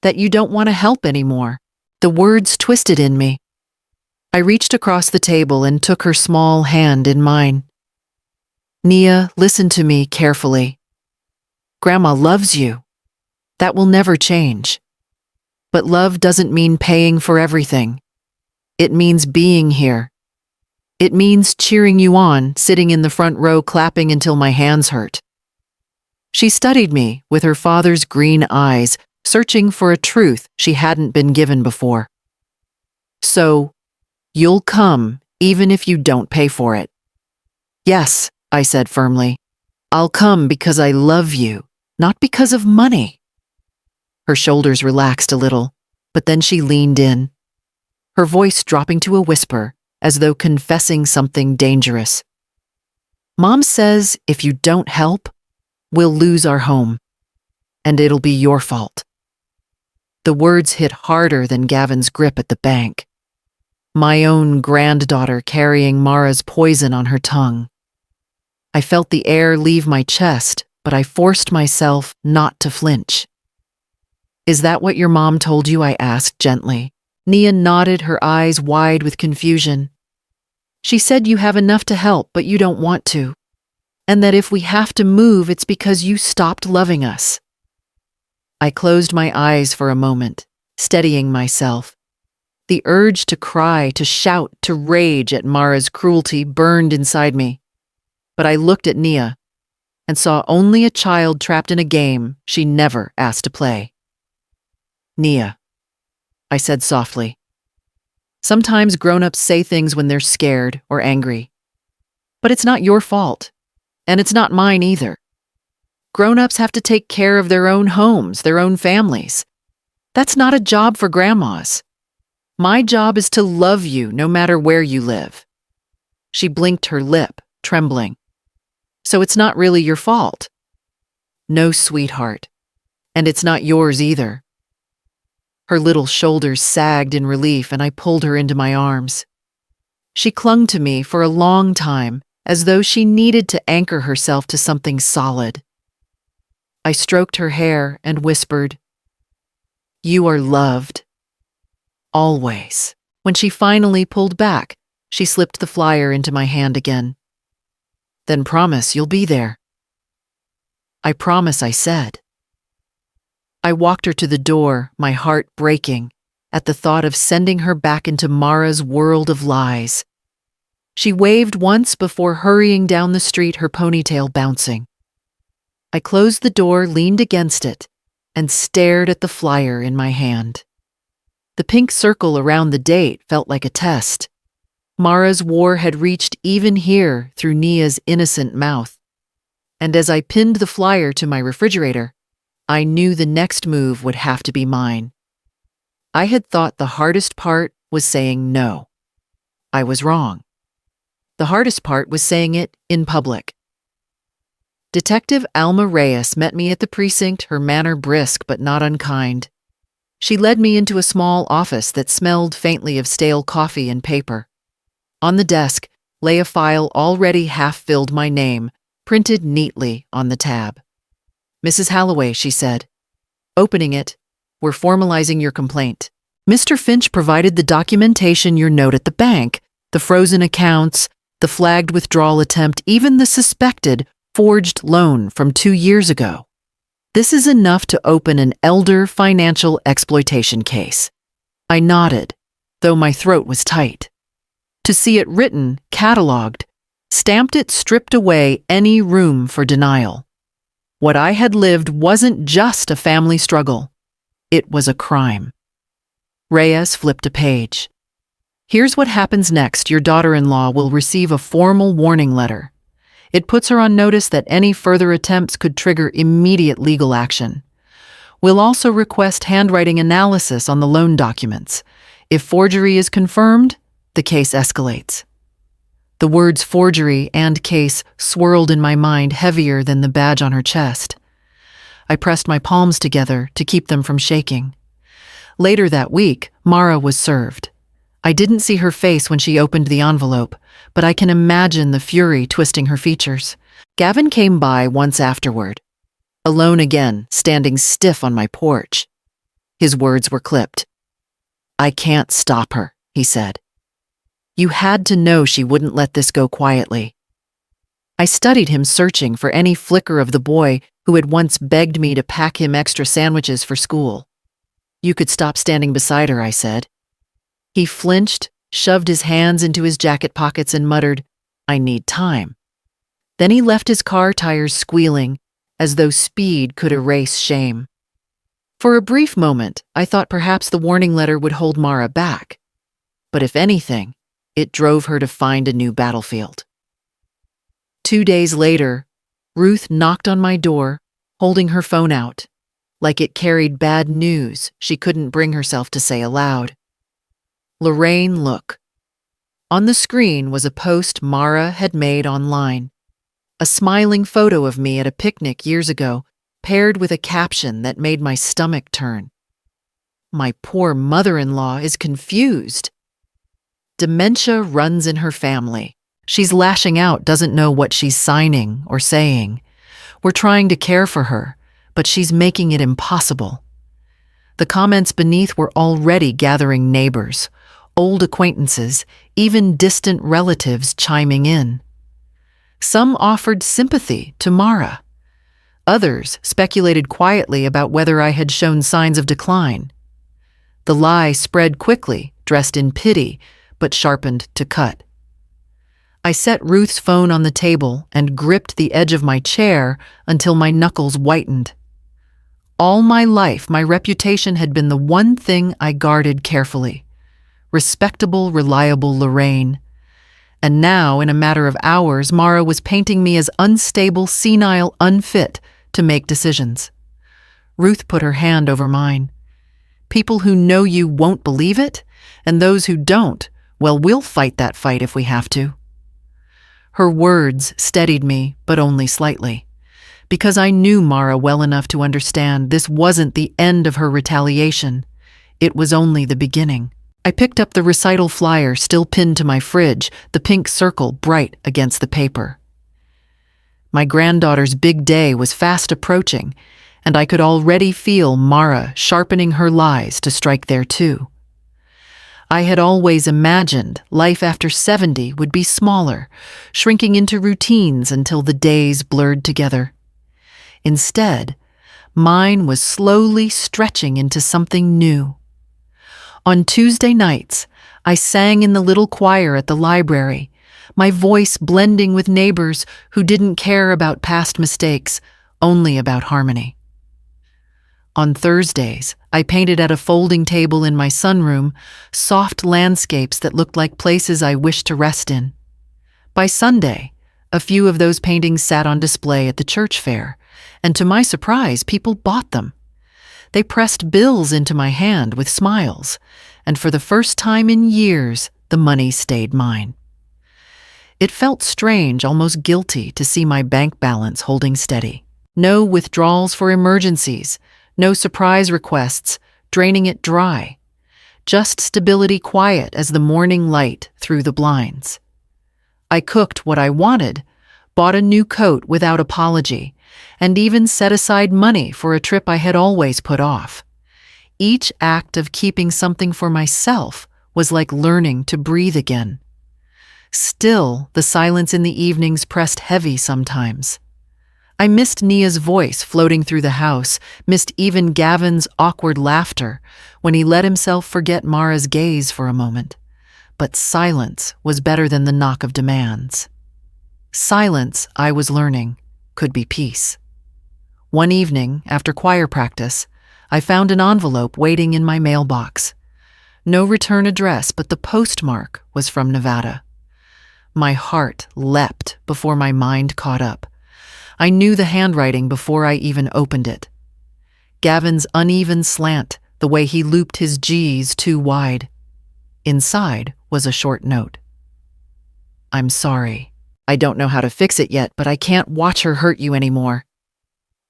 that you don't want to help anymore." The words twisted in me. I reached across the table and took her small hand in mine. "Nia, listen to me carefully. Grandma loves you. That will never change. But love doesn't mean paying for everything. It means being here. It means cheering you on, sitting in the front row clapping until my hands hurt." She studied me with her father's green eyes, searching for a truth she hadn't been given before. "So, you'll come even if you don't pay for it." "Yes," I said firmly. "I'll come because I love you, not because of money." Her shoulders relaxed a little, but then she leaned in, her voice dropping to a whisper, as though confessing something dangerous. "Mom says if you don't help, we'll lose our home, and it'll be your fault." The words hit harder than Gavin's grip at the bank. My own granddaughter carrying Mara's poison on her tongue. I felt the air leave my chest, but I forced myself not to flinch. "Is that what your mom told you?" I asked gently. Nia nodded, her eyes wide with confusion. "She said you have enough to help, but you don't want to. And that if we have to move, it's because you stopped loving us." I closed my eyes for a moment, steadying myself. The urge to cry, to shout, to rage at Mara's cruelty burned inside me. But I looked at Nia and saw only a child trapped in a game she never asked to play. "Nia," I said softly. "Sometimes grown-ups say things when they're scared or angry. But it's not your fault, and it's not mine either. Grown-ups have to take care of their own homes, their own families. That's not a job for grandmas. My job is to love you no matter where you live." She blinked her lip, trembling. "So it's not really your fault?" "No, sweetheart. And it's not yours either." Her little shoulders sagged in relief, and I pulled her into my arms. She clung to me for a long time, as though she needed to anchor herself to something solid. I stroked her hair and whispered, "You are loved. Always." When she finally pulled back, she slipped the flyer into my hand again. "Then promise you'll be there." "I promise," I said. I walked her to the door, my heart breaking at the thought of sending her back into Mara's world of lies. She waved once before hurrying down the street, her ponytail bouncing. I closed the door, leaned against it, and stared at the flyer in my hand. The pink circle around the date felt like a test. Mara's war had reached even here through Nia's innocent mouth. And as I pinned the flyer to my refrigerator, I knew the next move would have to be mine. I had thought the hardest part was saying no. I was wrong. The hardest part was saying it in public. Detective Alma Reyes met me at the precinct, her manner brisk but not unkind. She led me into a small office that smelled faintly of stale coffee and paper. On the desk lay a file already half-filled, my name, printed neatly on the tab. "Mrs. Halloway," she said. Opening it, We're formalizing your complaint. Mr. Finch provided the documentation, your note at the bank, the frozen accounts, the flagged withdrawal attempt, even the suspected forged loan from 2 years ago. This is enough to open an elder financial exploitation case. I nodded, though my throat was tight. To see it written, cataloged, stamped it stripped away any room for denial. What I had lived wasn't just a family struggle. It was a crime. Reyes flipped a page. Here's what happens next. Your daughter-in-law will receive a formal warning letter. It puts her on notice that any further attempts could trigger immediate legal action. We'll also request handwriting analysis on the loan documents. If forgery is confirmed, the case escalates. The words forgery and case swirled in my mind heavier than the badge on her chest. I pressed my palms together to keep them from shaking. Later that week, Mara was served. I didn't see her face when she opened the envelope, but I can imagine the fury twisting her features. Gavin came by once afterward, alone again, standing stiff on my porch. His words were clipped. "I can't stop her," he said. "You had to know she wouldn't let this go quietly." I studied him, searching for any flicker of the boy who had once begged me to pack him extra sandwiches for school. "You could stop standing beside her," I said. He flinched, shoved his hands into his jacket pockets and muttered, "I need time." Then he left his car tires squealing, as though speed could erase shame. For a brief moment, I thought perhaps the warning letter would hold Mara back. But if anything, it drove her to find a new battlefield. 2 days later, Ruth knocked on my door, holding her phone out, like it carried bad news she couldn't bring herself to say aloud. "Lorraine, look." On the screen was a post Mara had made online. A smiling photo of me at a picnic years ago, paired with a caption that made my stomach turn. "My poor mother-in-law is confused. Dementia runs in her family. She's lashing out, doesn't know what she's signing or saying. We're trying to care for her, but she's making it impossible." The comments beneath were already gathering neighbors, old acquaintances, even distant relatives chiming in. Some offered sympathy to Mara. Others speculated quietly about whether I had shown signs of decline. The lie spread quickly, dressed in pity, but sharpened to cut. I set Ruth's phone on the table and gripped the edge of my chair until my knuckles whitened. All my life, my reputation had been the one thing I guarded carefully. Respectable, reliable Lorraine. And now, in a matter of hours, Mara was painting me as unstable, senile, unfit to make decisions. Ruth put her hand over mine. "People who know you won't believe it, and those who don't, well, we'll fight that fight if we have to." Her words steadied me, but only slightly, because I knew Mara well enough to understand this wasn't the end of her retaliation. It was only the beginning. I picked up the recital flyer still pinned to my fridge, the pink circle bright against the paper. My granddaughter's big day was fast approaching, and I could already feel Mara sharpening her lies to strike there too. I had always imagined life after 70 would be smaller, shrinking into routines until the days blurred together. Instead, mine was slowly stretching into something new. On Tuesday nights, I sang in the little choir at the library, my voice blending with neighbors who didn't care about past mistakes, only about harmony. On Thursdays, I painted at a folding table in my sunroom, soft landscapes that looked like places I wished to rest in. By Sunday, a few of those paintings sat on display at the church fair, and to my surprise, people bought them. They pressed bills into my hand with smiles, and for the first time in years, the money stayed mine. It felt strange, almost guilty, to see my bank balance holding steady. No withdrawals for emergencies, no surprise requests, draining it dry. Just stability, quiet as the morning light through the blinds. I cooked what I wanted, bought a new coat without apology, and even set aside money for a trip I had always put off. Each act of keeping something for myself was like learning to breathe again. Still, the silence in the evenings pressed heavy sometimes. I missed Nia's voice floating through the house, missed even Gavin's awkward laughter when he let himself forget Mara's gaze for a moment. But silence was better than the knock of demands. Silence, I was learning, could be peace. One evening, after choir practice, I found an envelope waiting in my mailbox. No return address, but the postmark was from Nevada. My heart leapt before my mind caught up. I knew the handwriting before I even opened it. Gavin's uneven slant, the way he looped his G's too wide. Inside was a short note. "I'm sorry. I don't know how to fix it yet, but I can't watch her hurt you anymore."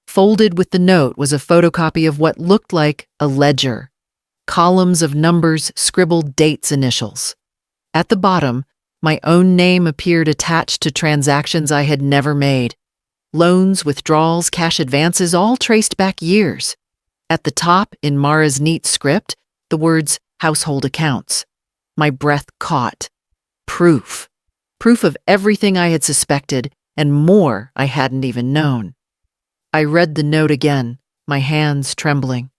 Folded with the note was a photocopy of what looked like a ledger. Columns of numbers, scribbled dates, initials. At the bottom, my own name appeared attached to transactions I had never made. Loans, withdrawals, cash advances, all traced back years. At the top, in Mara's neat script, the words household accounts. My breath caught. Proof. Proof of everything I had suspected and more I hadn't even known. I read the note again, my hands trembling.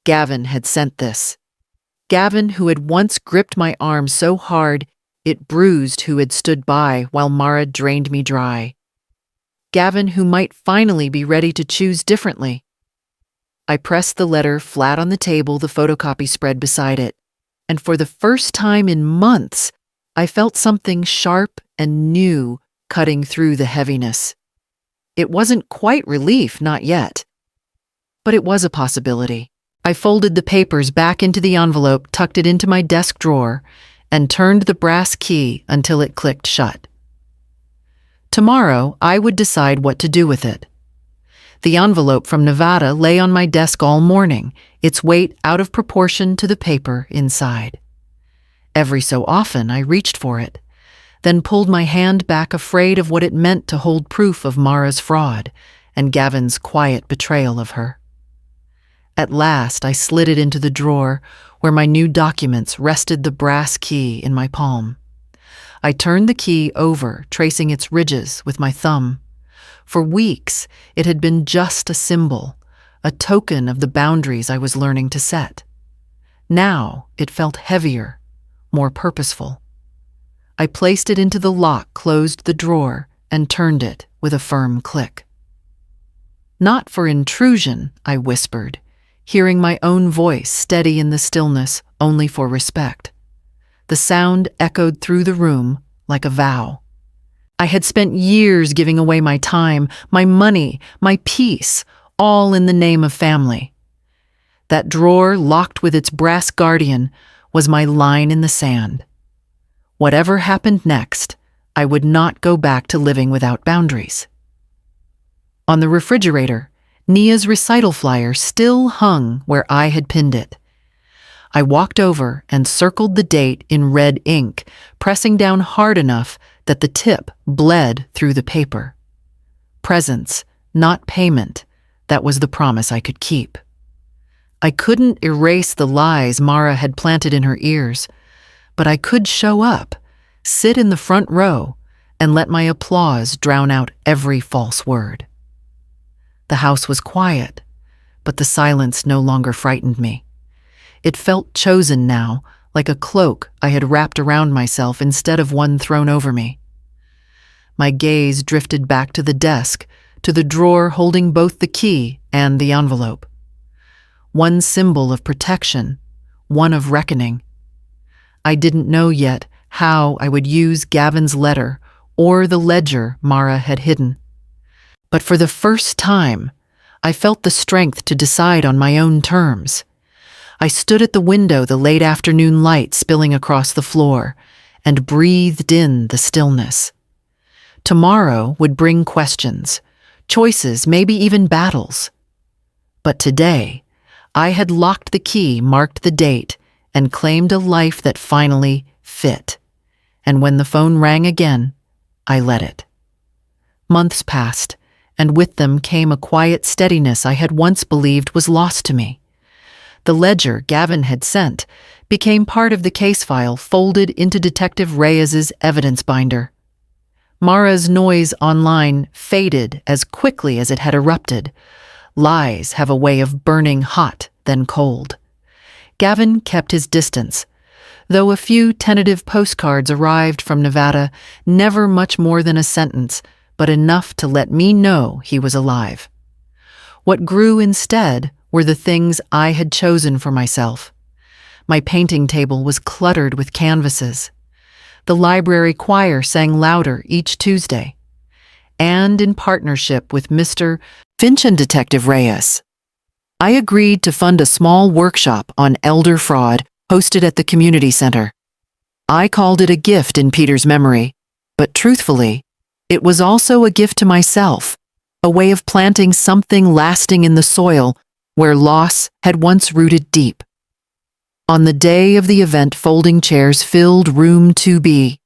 Gavin had sent this. Gavin, who had once gripped my arm so hard it bruised, who had stood by while Mara drained me dry. Gavin, who might finally be ready to choose differently. I pressed the letter flat on the table, the photocopy spread beside it, and for the first time in months, I felt something sharp and new cutting through the heaviness. It wasn't quite relief, not yet, but it was a possibility. I folded the papers back into the envelope, tucked it into my desk drawer, and turned the brass key until it clicked shut. Tomorrow, I would decide what to do with it. The envelope from Nevada lay on my desk all morning, its weight out of proportion to the paper inside. Every so often, I reached for it, then pulled my hand back, afraid of what it meant to hold proof of Mara's fraud and Gavin's quiet betrayal of her. At last, I slid it into the drawer where my new documents rested, the brass key in my palm. I turned the key over, tracing its ridges with my thumb. For weeks, it had been just a symbol, a token of the boundaries I was learning to set. Now, it felt heavier, more purposeful. I placed it into the lock, closed the drawer, and turned it with a firm click. "Not for intrusion," I whispered, hearing my own voice steady in the stillness, only for respect. The sound echoed through the room like a vow. I had spent years giving away my time, my money, my peace, all in the name of family. That drawer, locked with its brass guardian, was my line in the sand. Whatever happened next, I would not go back to living without boundaries. On the refrigerator, Nia's recital flyer still hung where I had pinned it. I walked over and circled the date in red ink, pressing down hard enough that the tip bled through the paper. Presents, not payment, that was the promise I could keep. I couldn't erase the lies Mara had planted in her ears, but I could show up, sit in the front row, and let my applause drown out every false word. The house was quiet, but the silence no longer frightened me. It felt chosen now, like a cloak I had wrapped around myself instead of one thrown over me. My gaze drifted back to the desk, to the drawer holding both the key and the envelope. One symbol of protection, one of reckoning. I didn't know yet how I would use Gavin's letter or the ledger Mara had hidden. But for the first time, I felt the strength to decide on my own terms. I stood at the window, the late afternoon light spilling across the floor, and breathed in the stillness. Tomorrow would bring questions, choices, maybe even battles. But today, I had locked the key, marked the date, and claimed a life that finally fit. And when the phone rang again, I let it. Months passed, and with them came a quiet steadiness I had once believed was lost to me. The ledger Gavin had sent became part of the case file folded into Detective Reyes's evidence binder. Mara's noise online faded as quickly as it had erupted. Lies have a way of burning hot, then cold. Gavin kept his distance, though a few tentative postcards arrived from Nevada, never much more than a sentence, but enough to let me know he was alive. What grew instead were the things I had chosen for myself. My painting table was cluttered with canvases. The library choir sang louder each Tuesday. And in partnership with Mr. Finch and Detective Reyes, I agreed to fund a small workshop on elder fraud hosted at the community center. I called it a gift in Peter's memory, but truthfully, it was also a gift to myself, a way of planting something lasting in the soil where loss had once rooted deep. On the day of the event, folding chairs filled room 2B.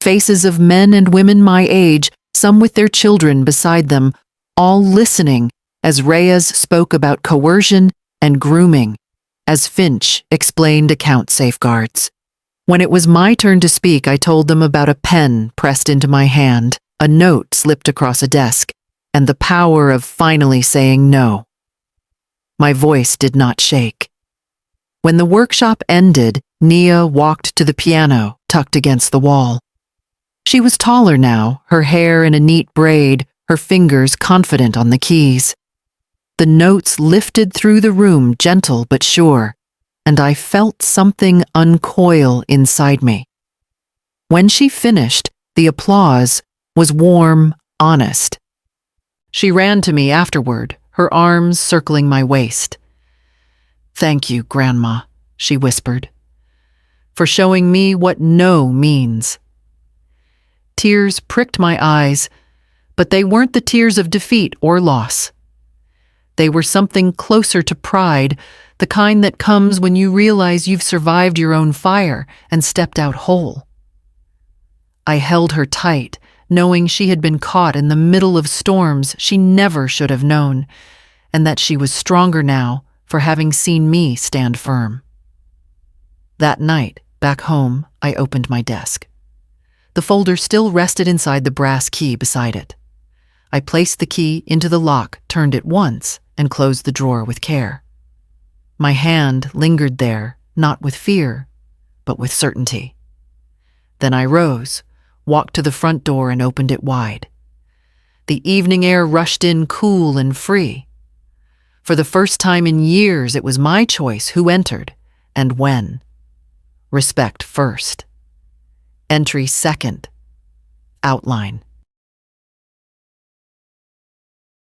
Faces of men and women my age, some with their children beside them, all listening as Reyes spoke about coercion and grooming, as Finch explained account safeguards. When it was my turn to speak, I told them about a pen pressed into my hand, a note slipped across a desk, and the power of finally saying no. My voice did not shake. When the workshop ended, Nia walked to the piano, tucked against the wall. She was taller now, her hair in a neat braid, her fingers confident on the keys. The notes lifted through the room, gentle but sure, and I felt something uncoil inside me. When she finished, the applause was warm, honest. She ran to me afterward, her arms circling my waist. "Thank you, Grandma," she whispered, "for showing me what no means." Tears pricked my eyes, but they weren't the tears of defeat or loss. They were something closer to pride, the kind that comes when you realize you've survived your own fire and stepped out whole. I held her tight, knowing she had been caught in the middle of storms she never should have known, and that she was stronger now for having seen me stand firm. That night, back home, I opened my desk. The folder still rested inside the brass key beside it. I placed the key into the lock, turned it once, and closed the drawer with care. My hand lingered there, not with fear, but with certainty. Then I rose, walked to the front door and opened it wide. The evening air rushed in cool and free. For the first time in years, it was my choice who entered and when. Respect first. Entry second. Outline.